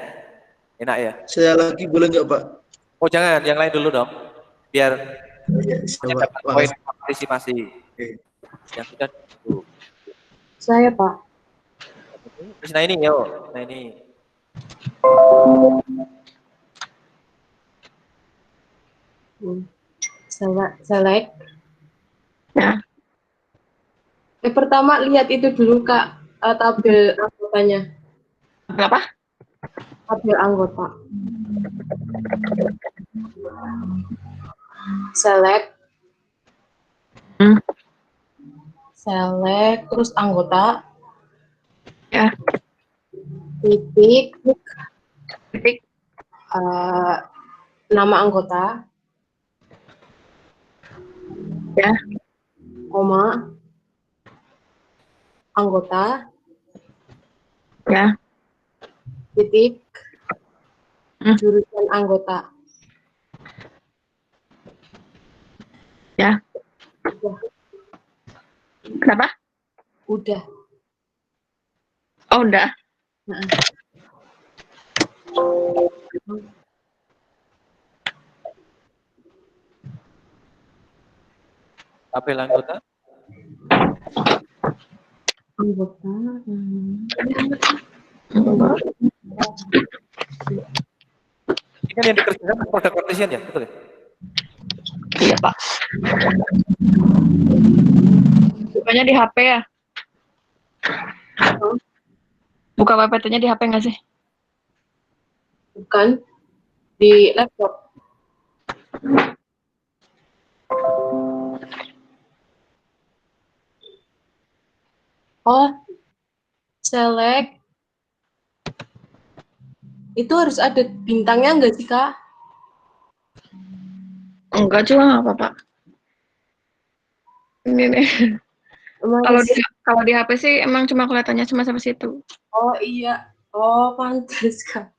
Enak ya. Saya lagi boleh nggak Pak? Oh jangan, yang lain dulu dong. Biar Ya, dapat Pak. poin Makasih. partisipasi. Oke. Yang sudah dulu. Saya, Pak. Terus nah ini yo. Nah ini. Select. Ya. Pertama lihat itu dulu, Kak, tabel anggotanya. Berapa? Tabel anggota. Select. Select, terus anggota. Ya. Titik. Titik. Nama anggota. Ya. Koma. Anggota. Ya. Titik. Jurusan anggota. Ya. Udah. Kenapa? Udah. Oh, udah. Tabel anggota. Anggota. Ini kan yang dikerjakan produk Cartesian ya, betul ya? Iya, Pak. Bukanya di HP ya? Buka PPT-nya di HP nggak sih? Bukan. Di laptop. Oh, select. Itu harus ada bintangnya nggak sih, Kak? Enggak juga nggak apa-apa. Ini nih. Kalau di HP sih emang cuma kelihatannya cuma sampai situ. Oh iya. Oh, pantas, Kak.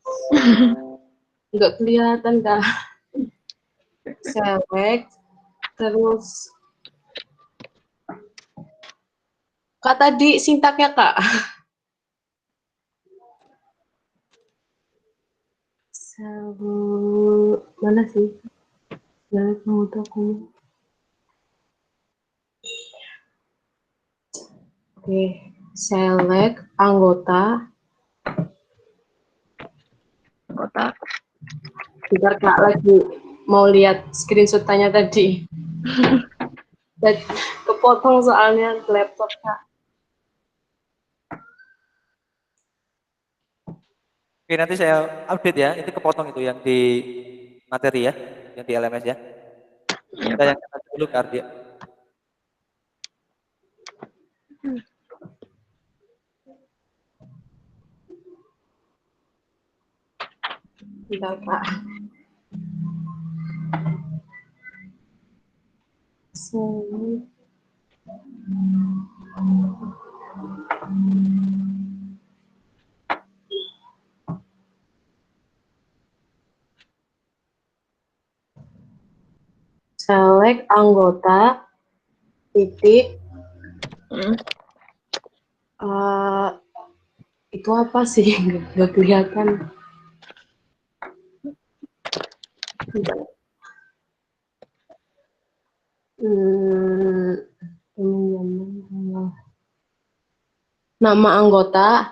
Nggak kelihatan, Kak. Select. Terus. Kak, tadi sintaknya, Kak. Mana sih? Select anggota aku. Oke. Select anggota. Kotak. Bentar, Kak, lagi mau lihat screenshot-nya tadi. Dan kepotong soalnya ke laptop, Kak. Oke, nanti saya update ya. Itu kepotong itu yang di materi ya, yang di LMS ya. Ya, Kita Pak. yang dulu Kardia. Bentar, Kak. Select anggota titik itu apa sih? Nggak kelihatan. Nama anggota.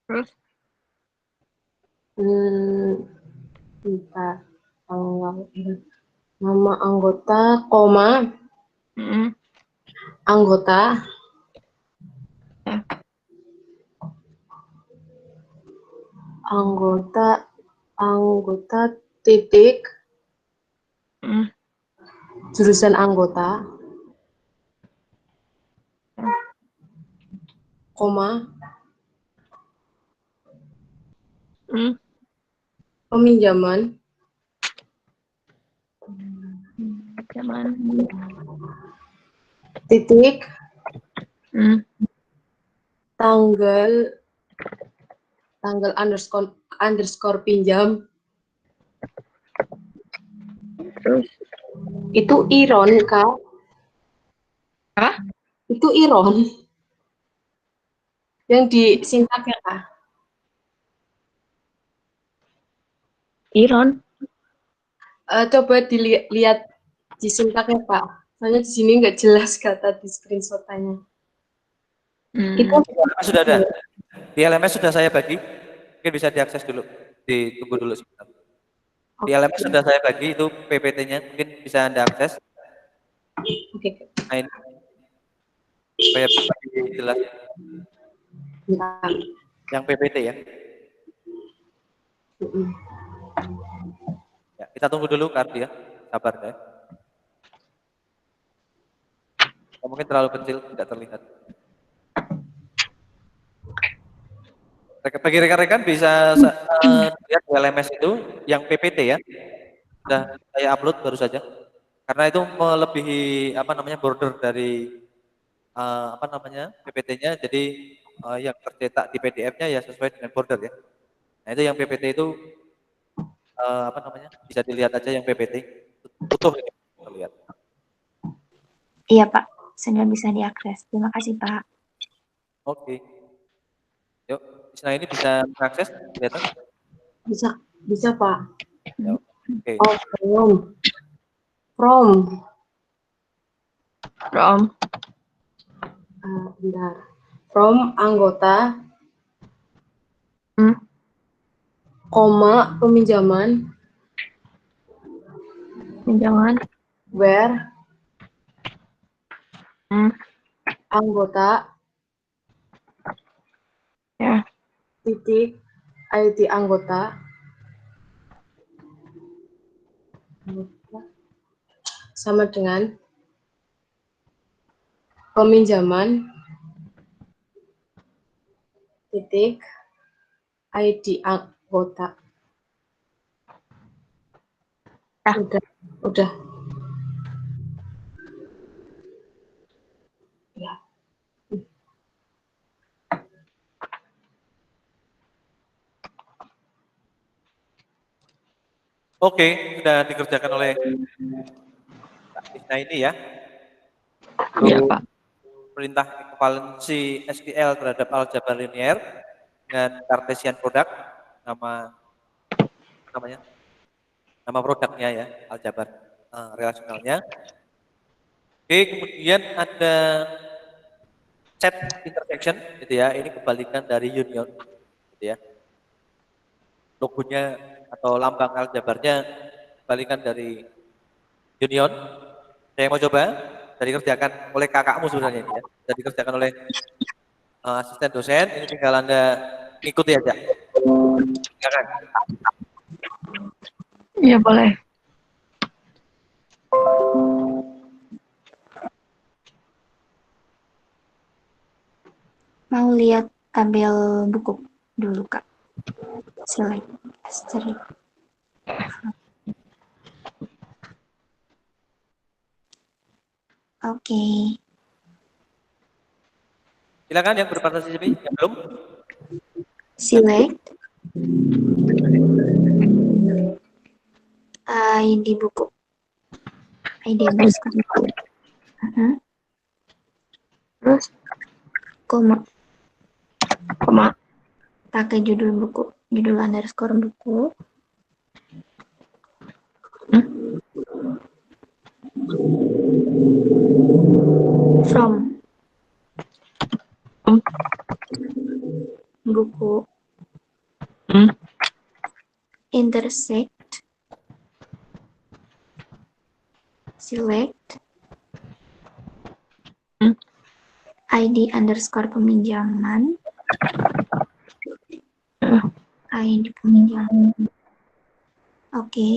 Terus Bentar. Nama anggota, koma, mm, anggota, ya. anggota, titik, Mm, jurusan anggota, koma, mm, peminjaman, Zaman. titik, Mm, tanggal underscore pinjam. Terus Itu iron, Kak. apa? Itu iron. Yang di sintaknya, Kak. Iron. Coba dilihat di sintaknya, Pak. Soalnya di sini nggak jelas kata di screenshot-nya. Itu Sudah ada. Di LMS sudah saya bagi. Mungkin bisa diakses dulu. Ditunggu dulu sebentar. Di LMS sudah saya bagi itu PPT-nya. Mungkin bisa Anda akses. Oke. Nah, ini supaya jelas Bentar. yang PPT ya. Mm-mm. Ya, kita tunggu dulu Kardi ya. Sabar ya. Mungkin terlalu kecil tidak terlihat. Bagi rekan-rekan bisa lihat di LMS itu yang PPT ya. Sudah saya upload baru saja. Karena itu melebihi border dari PPT-nya. Jadi yang tercetak di PDF-nya ya sesuai dengan border ya. Nah, itu yang PPT itu bisa dilihat aja yang PPT. Utuh ini terlihat. Iya, Pak. Sudah bisa diakses. Terima kasih, Pak. Oke. Yuk, nah ini bisa mengakses, kelihatan? Bisa, Pak. Ya, oke. Oh, from. Bentar. From anggota, koma, peminjaman, Pinjaman. where, anggota, Ya. titik, ID anggota, sama dengan peminjaman, titik, ID anggota. Udah. Ya. Oke, sudah dikerjakan oleh Isna ini ya. Iya, Pak. Perintah ekuivalensi SQL terhadap aljabar linear dengan Cartesian product, nama produknya ya, aljabar relasionalnya. Oke, kemudian ada set intersection gitu ya. Ini kebalikan dari union gitu ya. Logonya atau lambang aljabarnya kebalikan dari union. Saya mau coba dari kerjakan oleh kakakmu sebenarnya ini ya. Jadi dikerjakan oleh asisten dosen. Ini tinggal Anda ikuti aja. Silakan. Iya, boleh. Mau lihat tabel buku dulu, Kak. Slide. Oke. Silakan yang berpartisipasi yang belum. Select. ID buku. ID underscore. Terus Koma. Pakai judul buku. Judul underscore buku. From. Buku. Hmm. intersect, select, ID underscore peminjaman, ID peminjaman, oke,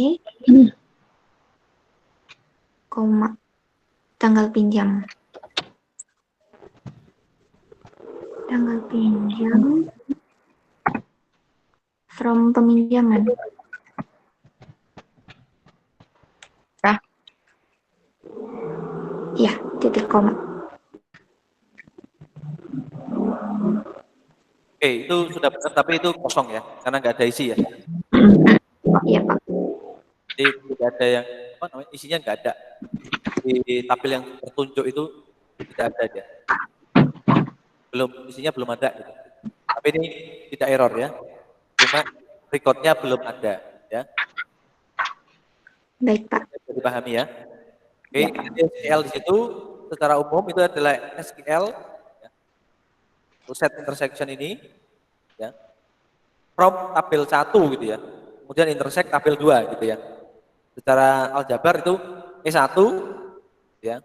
koma, tanggal pinjam, from peminjaman, ya, titik koma. Oke, itu sudah benar, tapi itu kosong ya, karena nggak ada isi ya. Iya Pak. Jadi tidak ada yang apa namanya, isinya nggak ada. Di tabel yang tertunjuk itu tidak ada dia. Isinya belum ada gitu. Tapi ini tidak error ya. Cuma recordnya belum ada ya. Baik Pak. Bisa dipahami ya. Oke, SQL di situ secara umum itu adalah SQL ya. Set intersection ini ya. From tabel 1 gitu ya. Kemudian intersect tabel 2 gitu ya. Secara aljabar itu E1 ya.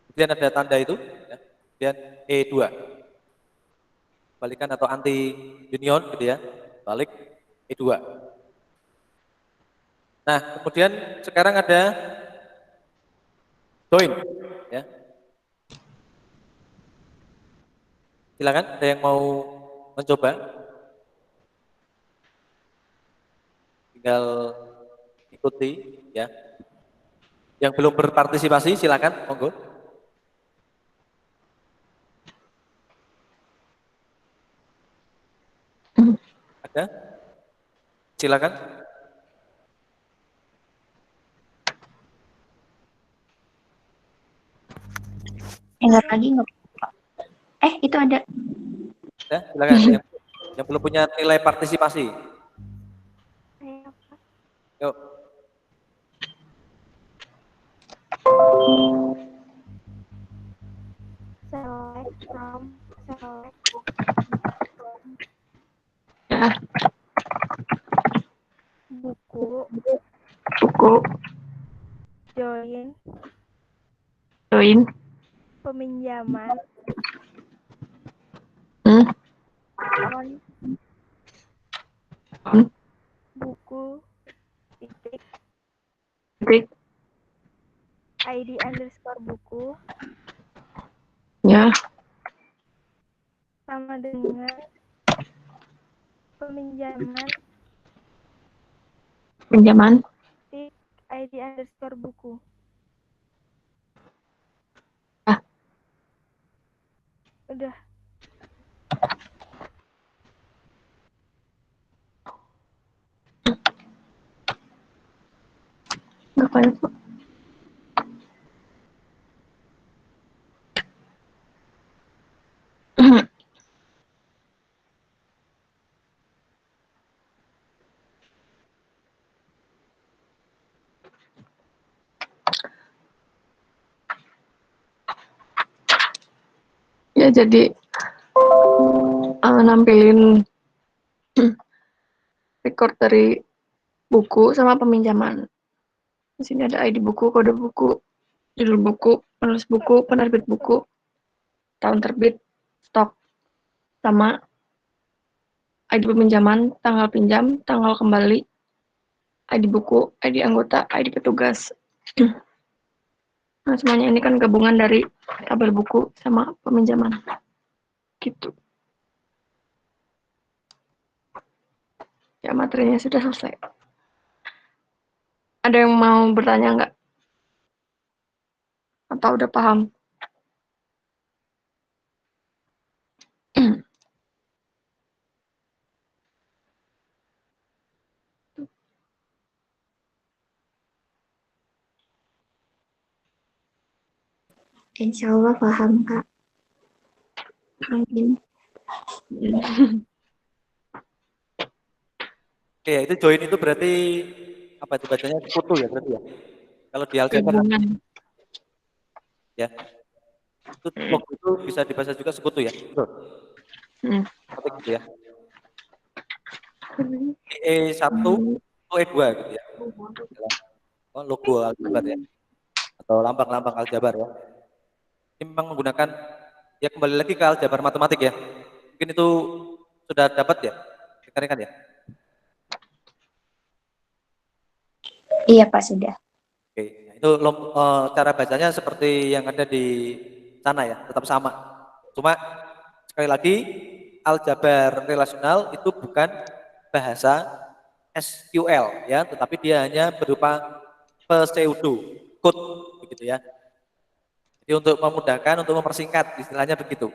Kemudian ada tanda itu ya. Kemudian E2. Balikan atau anti union gitu ya. Balik E2. Nah, kemudian sekarang ada join ya. Silakan ada yang mau mencoba. Tinggal ikuti ya. Yang belum berpartisipasi silakan monggo. Ada? Silakan. Enggak lagi nggak? Itu ada. Ya, silakan. Yang belum punya nilai partisipasi. Yuk. Select from, Ya, buku, join, peminjaman, on, buku, titik, ID underscore buku, ya, sama dengan peminjaman, pinjaman, titik, ID underscore buku. Udah. nggak kayak Pak. Ya, jadi nampilin record dari buku sama peminjaman. Di sini ada ID buku, kode buku, judul buku, penulis buku, penerbit buku, tahun terbit, stok, sama ID peminjaman, tanggal pinjam, tanggal kembali, ID buku, ID anggota, ID petugas. Nah, semuanya ini kan gabungan dari tabel buku sama peminjaman. Gitu. Ya, materinya sudah selesai. Ada yang mau bertanya nggak? Atau udah paham? Insya Allah paham Kak. Amin. Oke, itu join itu berarti apa itu bacanya sekutu ya berarti ya. Kalau di aljabar ya. Itu log itu bisa dibaca juga sekutu ya. Betul. Gitu ya. E1 atau E2 gitu ya. Oh, logo aljabar ya, atau lambang-lambang aljabar ya. Ini memang menggunakan, ya kembali lagi ke aljabar matematik ya. Mungkin itu sudah dapat ya, rekan-rekan ya. Iya Pak, sudah. Oke, nah itu cara bacanya seperti yang ada di sana ya, tetap sama. Cuma sekali lagi aljabar relasional itu bukan bahasa SQL ya, tetapi dia hanya berupa pseudo code begitu ya. Jadi untuk memudahkan, untuk mempersingkat istilahnya begitu.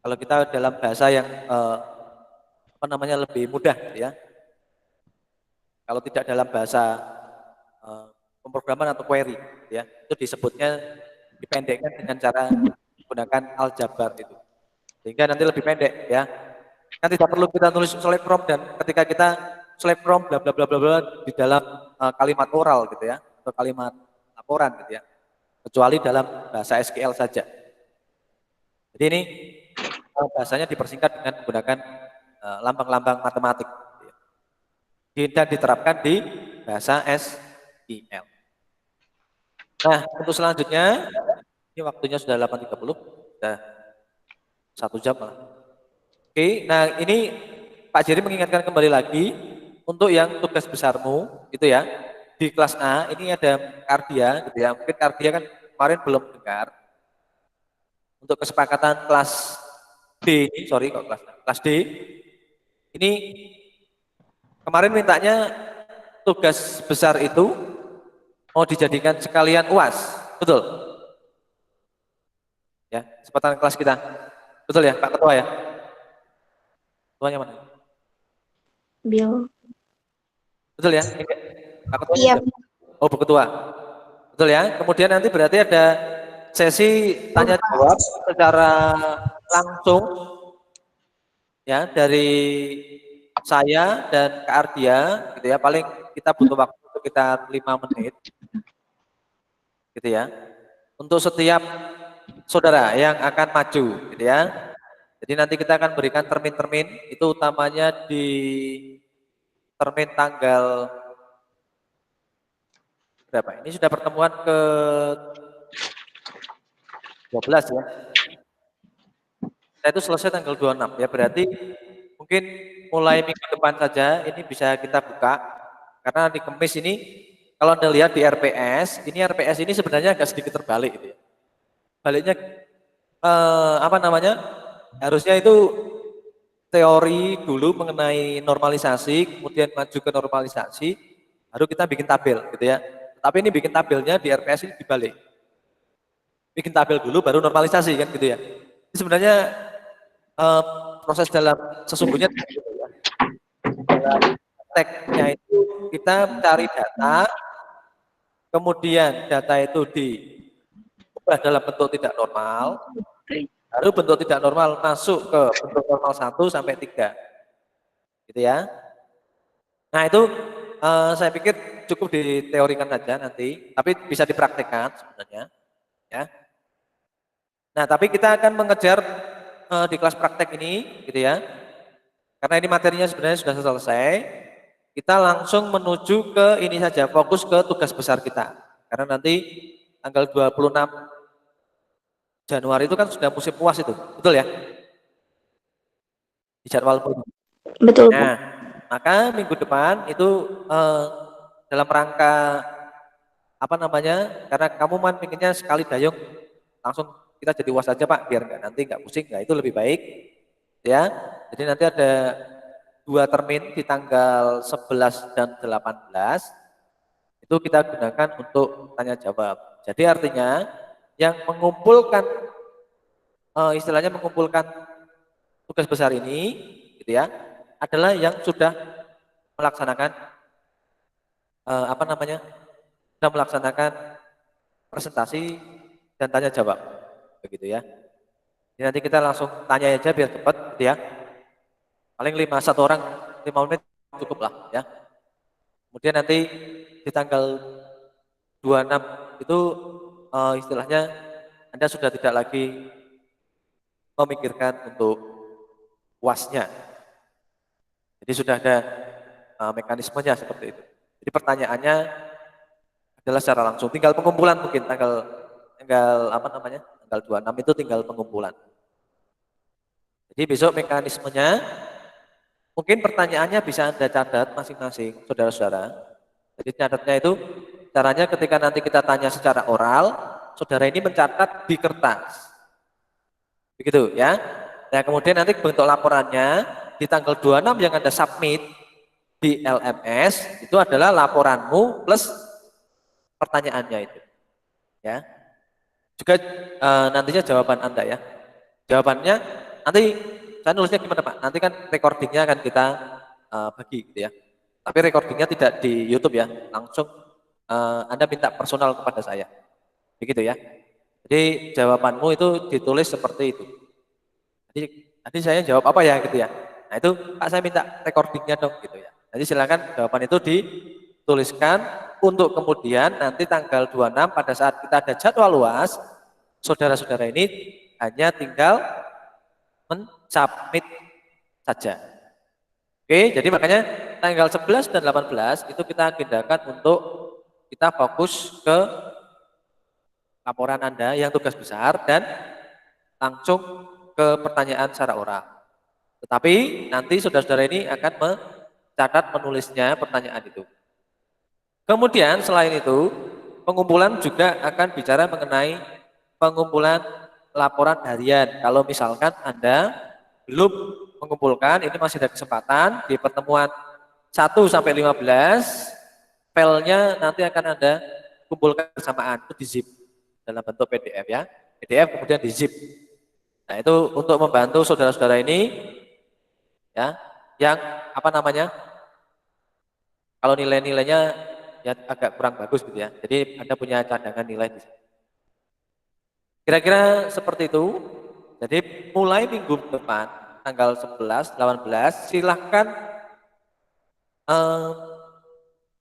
Kalau kita dalam bahasa yang apa namanya lebih mudah gitu ya. Kalau tidak dalam bahasa pemrograman atau query gitu ya, itu disebutnya dipendekkan dengan cara menggunakan aljabar itu. Sehingga nanti lebih pendek ya. Kan tidak perlu kita tulis select from, dan ketika kita select from bla bla bla bla bla di dalam kalimat oral gitu ya, atau kalimat laporan gitu ya. Kecuali dalam bahasa SQL saja. Jadi ini bahasanya dipersingkat dengan menggunakan lambang-lambang matematik gitu ya. Dan diterapkan di bahasa SQL. Nah, untuk selanjutnya ini waktunya sudah 8.30, sudah 1 jam lah. Oke, nah ini Pak Jerry mengingatkan kembali lagi untuk yang tugas besarmu gitu ya. Di kelas A ini ada Kardia gitu ya. Mungkin Kardia kan kemarin belum dengar. Untuk kesepakatan kelas D, sorry kok kelas D. Ini kemarin mintanya tugas besar itu mau dijadikan sekalian UAS. Betul? Ya, kesempatan kelas kita. Betul ya, Pak Ketua ya? Ketuanya mana? Bill. Betul ya? Pak Ketua? Iya. Oh, Bu Ketua. Betul ya? Kemudian nanti berarti ada sesi tanya jawab secara langsung ya dari saya dan Kak Ardia gitu ya. Paling kita butuh waktu sekitar 5 menit gitu ya. Untuk setiap saudara yang akan maju gitu ya. Jadi nanti kita akan berikan termin-termin, itu utamanya di termin tanggal berapa? Ini sudah pertemuan ke 12 ya. Nah, itu selesai tanggal 26 ya, berarti mungkin mulai minggu depan saja ini bisa kita buka. Karena di Kemis ini kalau Anda lihat di RPS ini sebenarnya agak sedikit terbalik gitu ya. Baliknya apa namanya? Harusnya itu teori dulu mengenai normalisasi, kemudian maju ke normalisasi, baru kita bikin tabel gitu ya. Tapi ini bikin tabelnya di RPS ini dibalik. Bikin tabel dulu baru normalisasi kan gitu ya. Ini sebenarnya proses dalam sesungguhnya dalam tekniknya itu kita cari data, kemudian data itu diubah dalam bentuk tidak normal, baru bentuk tidak normal masuk ke bentuk normal 1 sampai 3. Gitu ya. Nah, itu saya pikir cukup diteorikan saja nanti, tapi bisa dipraktekkan sebenarnya, ya. Nah, tapi kita akan mengejar di kelas praktek ini, gitu ya. Karena ini materinya sebenarnya sudah selesai, kita langsung menuju ke ini saja, fokus ke tugas besar kita. Karena nanti tanggal 26 Januari itu kan sudah musim UAS itu, betul ya? Di jadwal. Betul, Pak. Nah, maka minggu depan itu dalam rangka apa namanya? Karena kamu pinginnya sekali dayung langsung kita jadi UAS aja Pak, biar nanti nggak pusing, nggak itu lebih baik, ya. Jadi nanti ada 2 termin di tanggal 11 dan 18 itu kita gunakan untuk tanya jawab. Jadi artinya yang mengumpulkan istilahnya mengumpulkan tugas besar ini, gitu ya, adalah yang sudah melaksanakan apa namanya, sudah melaksanakan presentasi dan tanya jawab, begitu ya. Jadi nanti kita langsung tanya aja biar cepat, gitu ya. Paling 1 orang 5 menit cukup lah, ya. Kemudian nanti di tanggal 26 itu istilahnya Anda sudah tidak lagi memikirkan untuk UAS-nya. Jadi sudah ada mekanismenya seperti itu. Jadi pertanyaannya adalah secara langsung. Tinggal pengumpulan mungkin tanggal apa namanya? Tanggal 26 itu tinggal pengumpulan. Jadi besok mekanismenya mungkin pertanyaannya bisa Anda catat masing-masing, saudara-saudara. Jadi catatnya itu caranya ketika nanti kita tanya secara oral, saudara ini mencatat di kertas. Begitu ya. Nah, kemudian nanti bentuk laporannya di tanggal 26 yang Anda submit di LMS itu adalah laporanmu plus pertanyaannya itu. Ya. Juga nantinya jawaban Anda ya. Jawabannya nanti saya nulisnya gimana Pak? Nanti kan recordingnya akan kita bagi gitu ya. Tapi recordingnya tidak di YouTube ya, langsung Anda minta personal kepada saya. Begitu ya. Jadi jawabanmu itu ditulis seperti itu. Jadi saya jawab apa ya gitu ya. Nah itu Pak saya minta recordingnya dong gitu ya. Jadi silakan jawaban itu dituliskan untuk kemudian nanti tanggal 26 pada saat kita ada jadwal luas, saudara-saudara ini hanya tinggal men-submit saja. Oke, jadi makanya tanggal 11 dan 18 itu kita agendakan untuk kita fokus ke laporan Anda yang tugas besar dan langsung ke pertanyaan secara oral. Tetapi nanti saudara-saudara ini akan mencatat menulisnya pertanyaan itu. Kemudian selain itu, pengumpulan juga akan bicara mengenai pengumpulan laporan harian. Kalau misalkan Anda belum mengumpulkan, ini masih ada kesempatan di pertemuan 1 sampai 15, filenya nanti akan Anda kumpulkan bersamaan, itu di zip dalam bentuk PDF ya. PDF kemudian di zip. Nah, itu untuk membantu saudara-saudara ini ya, yang apa namanya? Kalau nilai-nilainya ya agak kurang bagus gitu ya. Jadi Anda punya cadangan nilai di sini. Kira-kira seperti itu. Jadi mulai minggu depan tanggal 11, 18 silahkan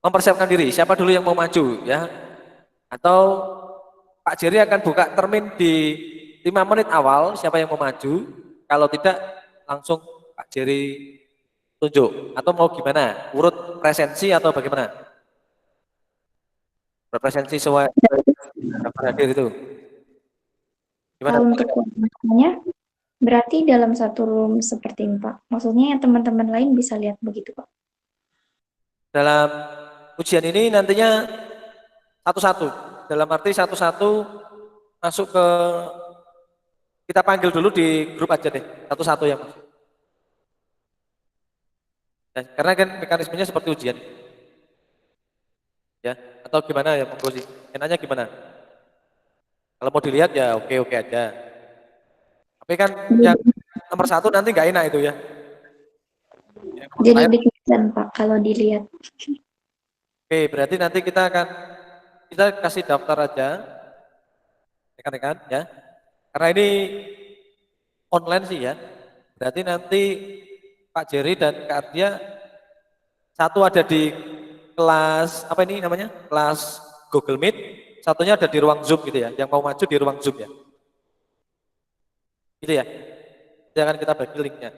mempersiapkan diri. Siapa dulu yang mau maju ya? Atau Pak Jerry akan buka termin di 5 menit awal. Siapa yang mau maju? Kalau tidak langsung Pak Jerry tunjuk. Atau mau gimana? Urut presensi atau bagaimana? Berpresensi sesuai hadir itu. Gimana? Kalau untuk formatnya, berarti dalam satu room seperti ini, Pak. Maksudnya yang teman-teman lain bisa lihat begitu, Pak. Dalam ujian ini nantinya satu-satu. Dalam arti satu-satu masuk ke, kita panggil dulu di grup aja deh. Satu-satu yang masuk. Ya, karena kan mekanismenya seperti ujian. Ya, atau gimana ya monggo sih. Enaknya gimana? Kalau mau dilihat ya oke-oke aja. Tapi kan yang nomor 1 nanti nggak enak itu ya. Jadi deg-degan Pak kalau dilihat. Oke, berarti nanti kita kasih daftar aja, rekan-rekan ya. Karena ini online sih ya. Berarti nanti Pak Jerry dan Kak Ardia satu ada di kelas apa ini namanya? Kelas Google Meet, satunya ada di ruang Zoom gitu ya. Yang mau maju di ruang Zoom ya. Gitu ya. Nanti akan kita bagi linknya.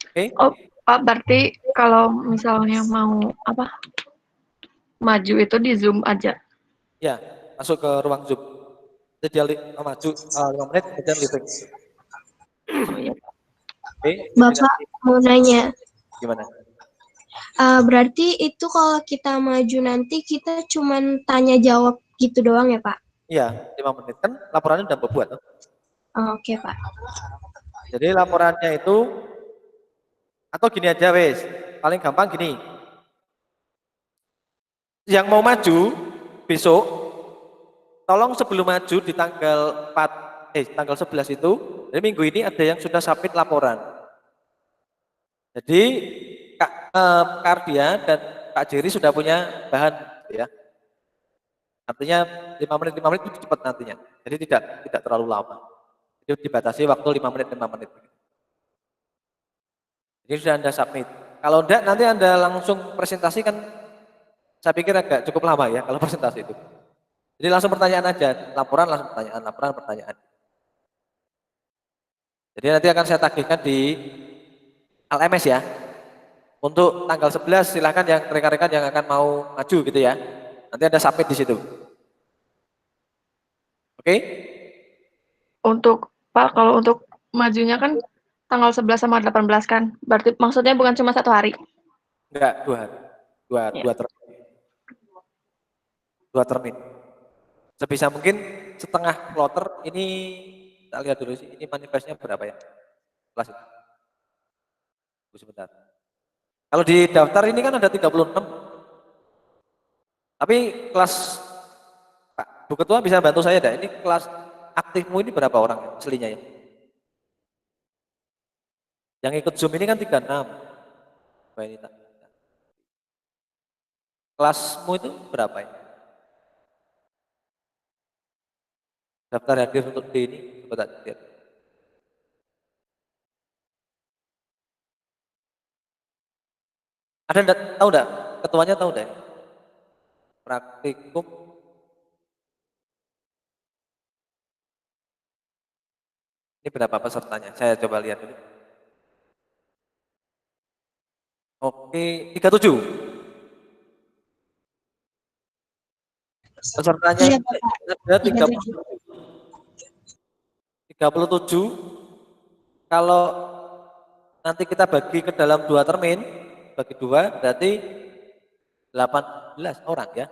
Oke. Oh, Pak, berarti kalau misalnya mau apa maju itu di Zoom aja. Ya, masuk ke ruang Zoom. Jadi dia maju 5 menit kemudian leaving. Oh, iya. Oke. Bapak mau nanya, Gimana? berarti itu kalau kita maju nanti kita cuman tanya jawab gitu doang ya Pak? Iya, 5 menit kan laporannya udah berbuat. Oh, oke Pak. Jadi laporannya itu atau gini aja wes, paling gampang gini. Yang mau maju besok, tolong sebelum maju di tanggal 11 itu, dari minggu ini ada yang sudah submit laporan. Jadi Kak Ardia dan Kak Jerry sudah punya bahan ya. Artinya 5 menit itu cepat nantinya. Jadi tidak terlalu lama. Jadi dibatasi waktu 5 menit. Jadi sudah Anda submit. Kalau enggak nanti Anda langsung presentasi kan saya pikir agak cukup lama ya kalau presentasi itu. Jadi langsung pertanyaan aja, laporan langsung pertanyaan, laporan pertanyaan. Jadi nanti akan saya tagihkan di LMS ya. Untuk tanggal 11 silahkan yang rekan-rekan yang akan mau maju gitu ya. Nanti ada submit di situ. Oke? Untuk Pak, kalau untuk majunya kan tanggal 11 sama 18 kan? Berarti maksudnya bukan cuma 1 hari? Enggak, 2 hari. Ya. Dua termin. Sebisa mungkin setengah kloter ini, kita lihat dulu sih, ini manifestnya berapa ya? Kelas itu. Tunggu sebentar. Kalau di daftar ini kan ada 36. Tapi kelas, Pak Bu Ketua bisa bantu saya dah, ini kelas aktifmu ini berapa orang aslinya ya? Yang ikut Zoom ini kan 36. Coba ini tak. Kelasmu itu berapa ya? Daftar hadir untuk D ini, coba tak lihat. Ada enggak, tahu enggak? Ketuanya tahu enggak? Praktikum. Ini berapa pesertanya? Saya coba lihat dulu. Oke, 37. Pesertanya Iya, ada 37. Kalau nanti kita bagi ke dalam 2 termin, bagi 2 berarti 18 orang ya.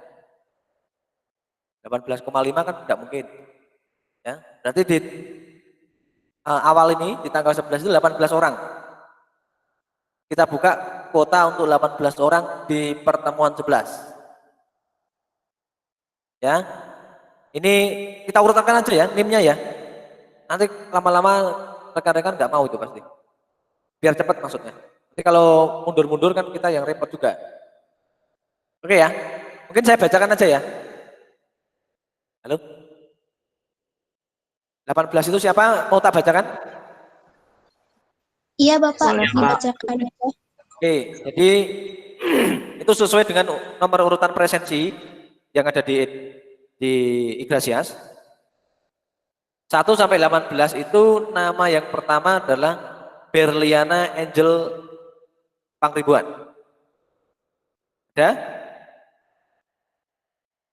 18,5 kan tidak mungkin. Ya, berarti di awal ini di tanggal 11 itu 18 orang. Kita buka kuota untuk 18 orang di pertemuan 11. Ya. Ini kita urutkan aja ya, NIM-nya ya. Nanti lama-lama rekan-rekan nggak mau itu pasti. Biar cepat maksudnya. Nanti kalau mundur-mundur kan kita yang repot juga. Oke ya. Mungkin saya bacakan aja ya. Halo? 18 itu siapa? Mau tak bacakan? Iya, Bapak, Boleh, Pak. dibacakan aja. Oke, jadi itu sesuai dengan nomor urutan presensi yang ada di Iglesias. 1 sampai 18 itu nama yang pertama adalah Berliana Angel Pangribuan. Ada?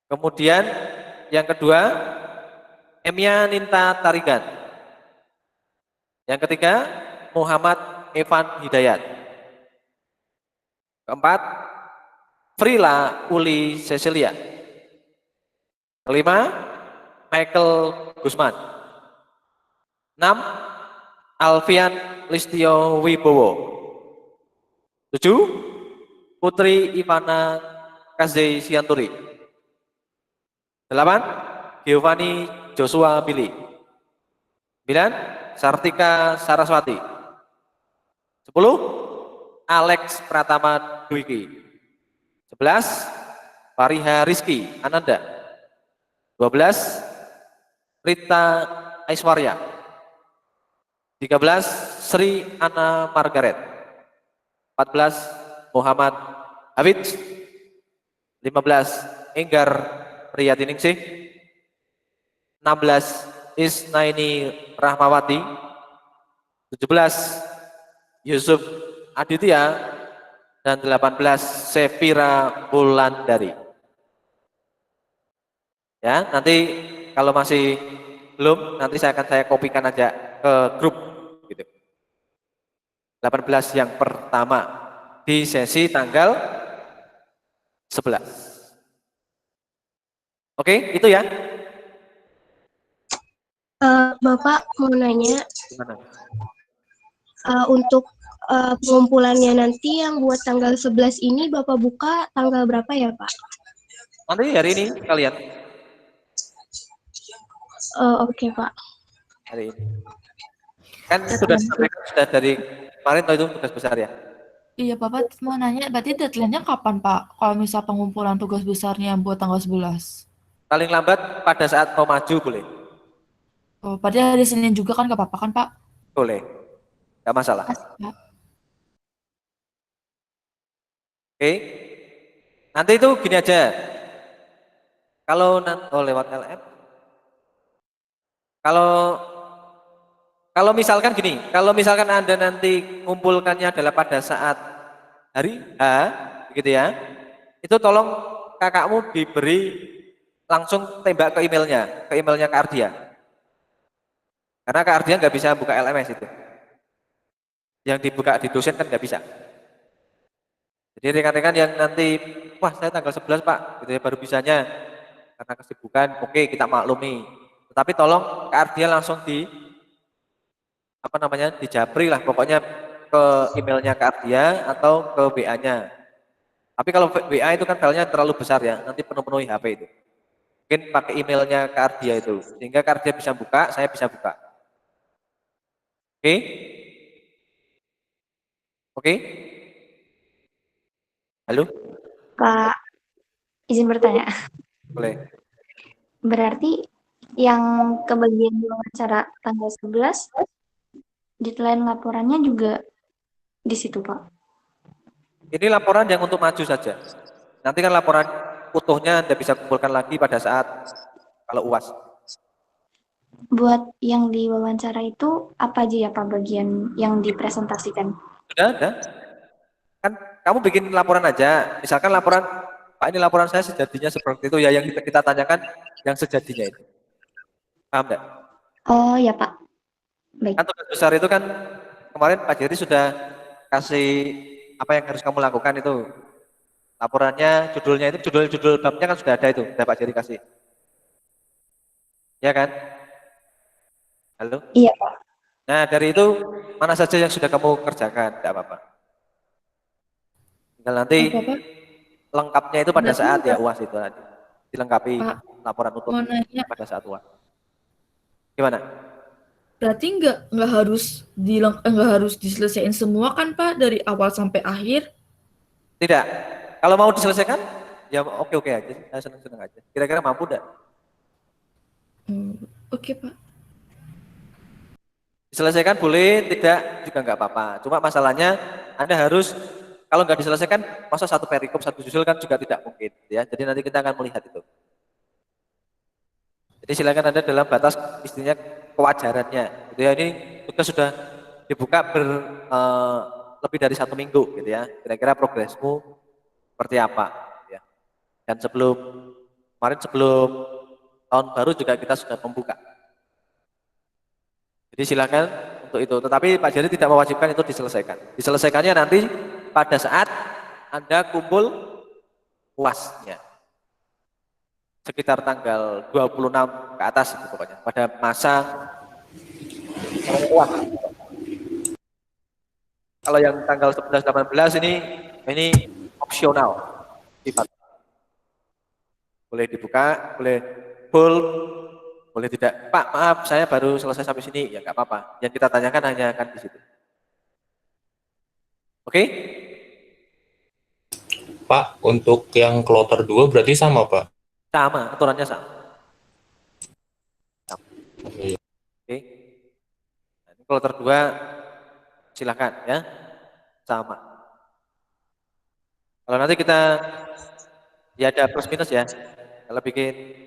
Kemudian yang kedua Emia Ninta Tarigan. Yang ketiga Muhammad Evan Hidayat. Keempat Frila Uli Cecilia. Kelima Michael Gusman. 6 Alfian Listio Wibowo. 7 Putri Ivana Kazde Sianturi. 8 Giovanni Joshua Billy. 9 Sartika Saraswati. 10 Alex Pratama Dwiki. 11 Fariha Rizky Ananda. 12 Rita Aiswarya. 13 Sri Ana Margaret. 14 Muhammad Habib. 15 Enggar Riyadiningsih. 16 Isnaini Rahmawati. 17 Yusuf Aditya. Dan 18 Sefira Wulandari. Ya, nanti kalau masih belum, nanti saya kopikan aja ke grup gitu. 18 yang pertama di sesi tanggal 11. Oke, itu ya. Bapak mau nanya, Gimana? untuk pengumpulannya nanti yang buat tanggal 11 ini Bapak buka tanggal berapa ya, Pak? Nanti hari ini kalian. Oke, Pak. Hari ini. Kan sudah disampaikan sudah dari kemarin itu tugas besar ya. Iya, Bapak mau nanya, berarti deadline-nya kapan, Pak? Kalau misal pengumpulan tugas besarnya buat tanggal 11? Paling lambat pada saat mau maju boleh. Oh, berarti hari Senin juga kan, nggak apa-apa kan, Pak? Boleh. Enggak masalah. Pak. Oke. Nanti itu gini aja. Kalau lewat LM. Kalau misalkan gini, kalau misalkan Anda nanti ngumpulkannya adalah pada saat hari H, begitu ya. Itu tolong kakakmu diberi langsung tembak ke emailnya Kak Ardia. Karena Kak Ardia nggak bisa buka LMS itu. Yang dibuka di dosen kan nggak bisa. Jadi rekan-rekan yang nanti, wah saya tanggal 11 Pak, gitu ya, baru bisanya karena kesibukan, oke kita maklumi. Tetapi tolong Kak Ardia langsung dijapri lah, pokoknya ke emailnya Kak Ardia atau ke WA-nya. Tapi kalau WA itu kan filenya terlalu besar ya, nanti penuh-penuhi HP itu. Mungkin pakai emailnya Kak Ardia itu, sehingga Kak Ardia bisa buka, saya bisa buka. Oke? Oke? Halo? Kak, izin bertanya. Boleh. Berarti yang kebagian wawancara tanggal 11, deadline laporannya juga di situ, Pak? Ini laporan yang untuk maju saja. Nanti kan laporan utuhnya Anda bisa kumpulkan lagi pada saat kalau UAS. Buat yang diwawancara itu apa aja ya Pak bagian yang dipresentasikan? Sudah. Kan kamu bikin laporan aja. Misalkan laporan, Pak ini laporan saya sejatinya seperti itu ya, yang kita tanyakan yang sejatinya itu. Paham enggak? Oh ya Pak. Baik. Kan tugas besar itu kan kemarin Pak Jerry sudah kasih apa yang harus kamu lakukan itu. Laporannya, judulnya itu, judul babnya kan sudah ada itu, sudah Pak Jerry kasih. Ya kan? Halo? Iya Pak. Nah dari itu mana saja yang sudah kamu kerjakan, tidak apa-apa. Tinggal nanti lengkapnya itu pada saat ya UAS itu nanti. Dilengkapi Pak, laporan utuh mau nanya. pada saat UAS. Gimana? Berarti nggak harus diselesaikan semua kan Pak dari awal sampai akhir? Tidak. Kalau mau diselesaikan, ya oke aja. Saya senang aja. Kira-kira mampu enggak? Oke Pak. Diselesaikan boleh, tidak juga nggak apa-apa. Cuma masalahnya Anda harus, kalau nggak diselesaikan, masa satu perikop, satu judul kan juga tidak mungkin. Ya. Jadi nanti kita akan melihat itu. Jadi silakan Anda dalam batas istilahnya kewajarannya. Gitu ya. Ini tugas sudah dibuka lebih dari 1 minggu, gitu ya. Kira-kira progresmu seperti apa? Ya. Dan kemarin sebelum tahun baru juga kita sudah membuka. Jadi silakan untuk itu. Tetapi Pak Jerry tidak mewajibkan itu diselesaikan. Diselesaikannya nanti pada saat Anda kumpul UASnya. Sekitar tanggal 26 ke atas itu pokoknya. Pada masa UAS. Kalau yang tanggal 11-18 ini opsional. Boleh dibuka, boleh full, boleh tidak. Pak, maaf, saya baru selesai sampai sini. Ya nggak apa-apa. Yang kita tanyakan hanya akan di situ. Oke? Pak, untuk yang kloter 2 berarti sama, Pak? Sama, aturannya sama. Oke. Nah, ini kloter 2 silakan ya. Sama. Kalau nanti kita ya ada plus minus ya. Kalau bikin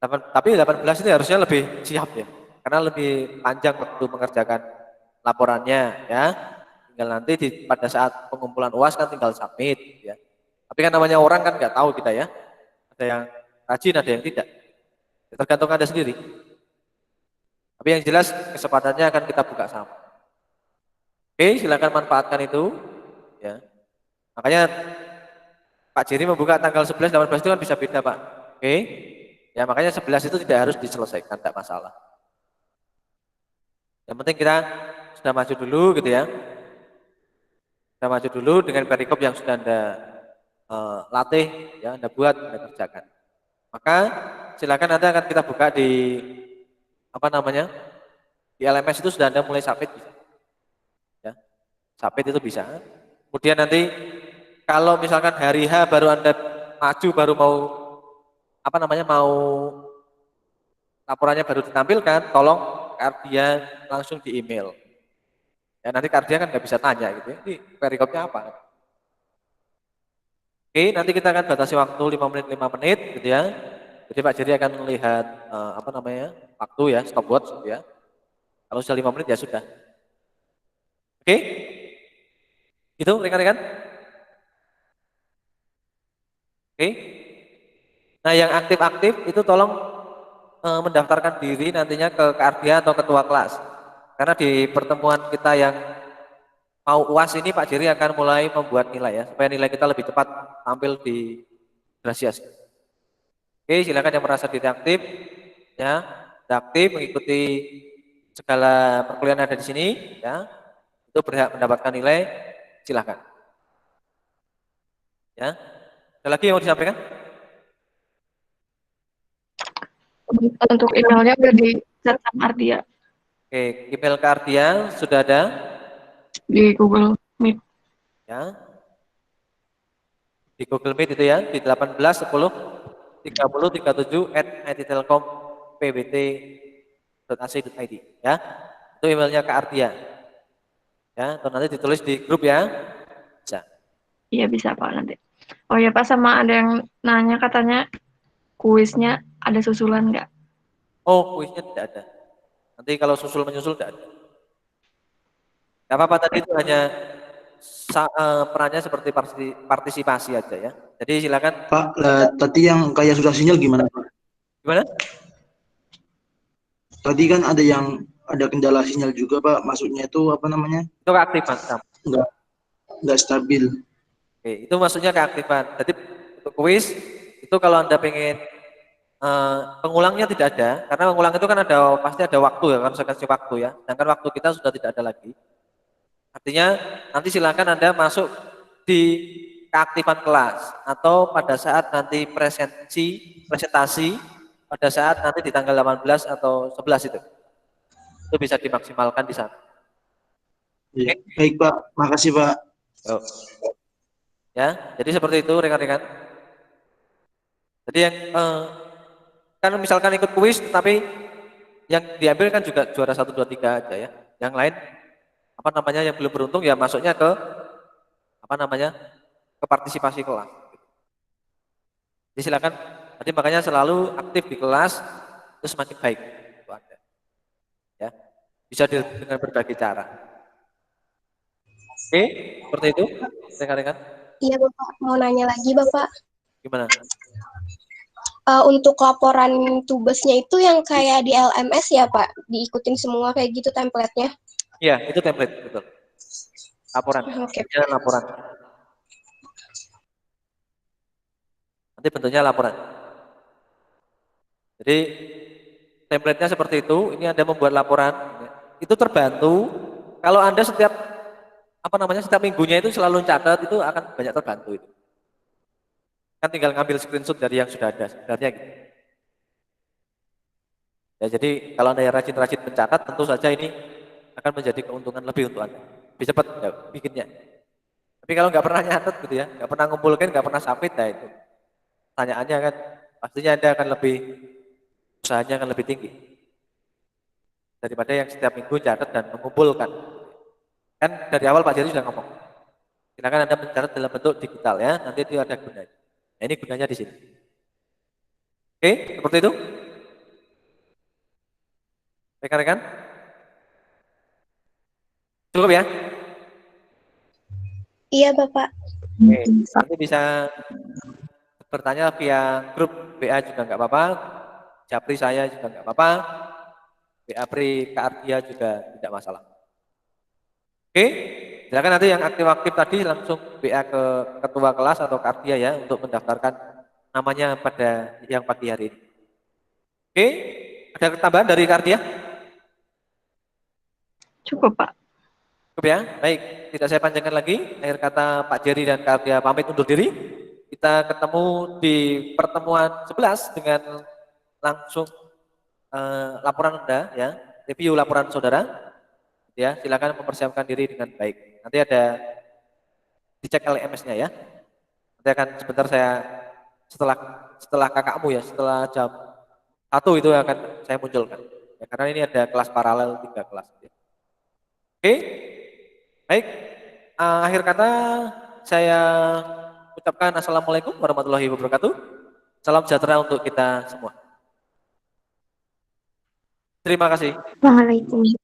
tapi 18 ini harusnya lebih siap ya. Karena lebih panjang waktu mengerjakan laporannya ya. Tinggal nanti pada saat pengumpulan UAS kan tinggal submit ya. Tapi kan namanya orang kan nggak tahu kita ya. Ada yang rajin, ada yang tidak. Ya, tergantung Anda sendiri. Tapi yang jelas kesempatannya akan kita buka sama. Oke, silakan manfaatkan itu ya. Makanya Pak Jerry membuka tanggal 11, 18 itu kan bisa beda Pak. Oke. Ya makanya 11 itu tidak harus diselesaikan, tidak masalah. Yang penting kita sudah maju dulu gitu ya. Kita maju dulu dengan perikop yang sudah Anda latih, ya Anda buat, Anda kerjakan. Maka silakan nanti akan kita buka di di LMS itu sudah Anda mulai submit bisa. Ya, submit itu bisa. Kemudian nanti kalau misalkan hari H baru Anda maju, baru mau mau laporannya baru ditampilkan, tolong Kardia langsung di email. Ya nanti Kardia kan nggak bisa tanya gitu ya, ini perikopnya apa? Oke, nanti kita akan batasi waktu 5 menit gitu ya. Jadi Pak Jerry akan melihat waktu ya, stopwatch gitu ya. Kalau sudah 5 menit ya sudah. Oke? Itu rekan-rekan? Oke. Nah, yang aktif-aktif itu tolong mendaftarkan diri nantinya ke Kardia atau ketua kelas. Karena di pertemuan kita yang mau UAS ini Pak Jerry akan mulai membuat nilai ya, supaya nilai kita lebih cepat tampil di Grasias. Oke, silakan yang merasa diri aktif ya, aktif mengikuti segala perkuliahan ada di sini ya. Itu berhak mendapatkan nilai, silakan. Ya. Ada lagi yang mau disampaikan? Untuk emailnya udah di chat sama Ardia Oke, email ke Ardia sudah ada di Google Meet. ya. Di Google Meet itu ya, di 18 10 30 37 @ittelkom.pbt.ac.id ya. Itu emailnya ke Ardia. Ya, atau nanti ditulis di grup ya. Bisa. Iya bisa Pak nanti. Oh ya Pak, sama ada yang nanya katanya kuisnya ada susulan nggak? Oh, kuisnya tidak ada. Nanti kalau susul menyusul tidak ada. Gak apa-apa, tadi itu hanya perannya seperti partisipasi aja ya. Jadi silakan. Pak, tadi yang kayak susah sinyal gimana Pak? Gimana? Tadi kan ada kendala sinyal juga Pak, maksudnya itu apa namanya? Itu keaktifan. Nggak stabil. Oke, itu maksudnya keaktifan. Jadi untuk kuis itu kalau Anda pengen pengulangnya tidak ada, karena pengulang itu kan pasti ada waktu ya, konsekuensi waktu ya. Sedangkan waktu kita sudah tidak ada lagi. Artinya nanti silakan Anda masuk di keaktifan kelas atau pada saat nanti presentasi pada saat nanti di tanggal 18 atau 11 itu. Itu bisa dimaksimalkan di sana. Ya. Baik Pak, makasih Pak. Oh. Ya, jadi seperti itu rekan-rekan. Jadi yang kan misalkan ikut kuis tapi yang diambil kan juga juara 1 2 3 aja ya. Yang lain yang belum beruntung ya masuknya ke ke partisipasi kelas. Jadi silakan, tadi makanya selalu aktif di kelas itu semakin baik untuk Anda. Ya. Bisa dengan berbagai cara. Oke, seperti itu rekan-rekan. Iya Bapak, mau nanya lagi Bapak. Gimana? Untuk laporan tugasnya itu yang kayak di LMS ya Pak, diikutin semua kayak gitu template-nya? Iya, itu template, betul. Laporan, Oke. laporan. Nanti bentuknya laporan. Jadi template-nya seperti itu. Ini Anda membuat laporan. Itu terbantu kalau Anda setiap minggunya itu selalu catat, itu akan banyak terbantu itu. Kan tinggal ngambil screenshot dari yang sudah ada sebenarnya gitu. Ya, jadi kalau Anda yang rajin-rajin mencatat, tentu saja ini akan menjadi keuntungan lebih untuk Anda. Lebih cepat ya, bikinnya. Tapi kalau nggak pernah nyatet gitu ya, nggak pernah ngumpulkan, nggak pernah submit, ya itu pertanyaannya kan pastinya Anda akan usahanya akan lebih tinggi daripada yang setiap minggu catat dan mengumpulkan. Kan dari awal Pak Jerry sudah ngomong, silakan Anda mencatat dalam bentuk digital ya, nanti itu ada gunanya. Nah, ini gunanya di sini. Oke, seperti itu. Rekan-rekan? Cukup ya? Iya Bapak. Oke, nanti bisa bertanya via grup WA juga nggak apa-apa, Japri saya juga nggak apa-apa, WA Pri Kak Ardia juga tidak masalah. Oke, silakan nanti yang aktif-aktif tadi langsung WA ke ketua kelas atau Kak Ardia ya untuk mendaftarkan namanya pada yang pagi hari ini. Oke, ada tambahan dari Kak Ardia? Cukup Pak. Cukup ya, baik. Tidak saya panjangkan lagi. Akhir kata Pak Jerry dan Kak Ardia pamit undur diri. Kita ketemu di pertemuan 11 dengan langsung laporan Anda ya, review laporan saudara. Ya, silakan mempersiapkan diri dengan baik. Nanti ada dicek LMS-nya ya. Nanti akan sebentar saya setelah kakakmu ya, setelah jam 1 itu akan saya munculkan. Ya, karena ini ada kelas paralel 3 kelas. Ya. Oke, baik. Akhir kata saya ucapkan assalamualaikum warahmatullahi wabarakatuh. Salam sejahtera untuk kita semua. Terima kasih. Waalaikumsalam.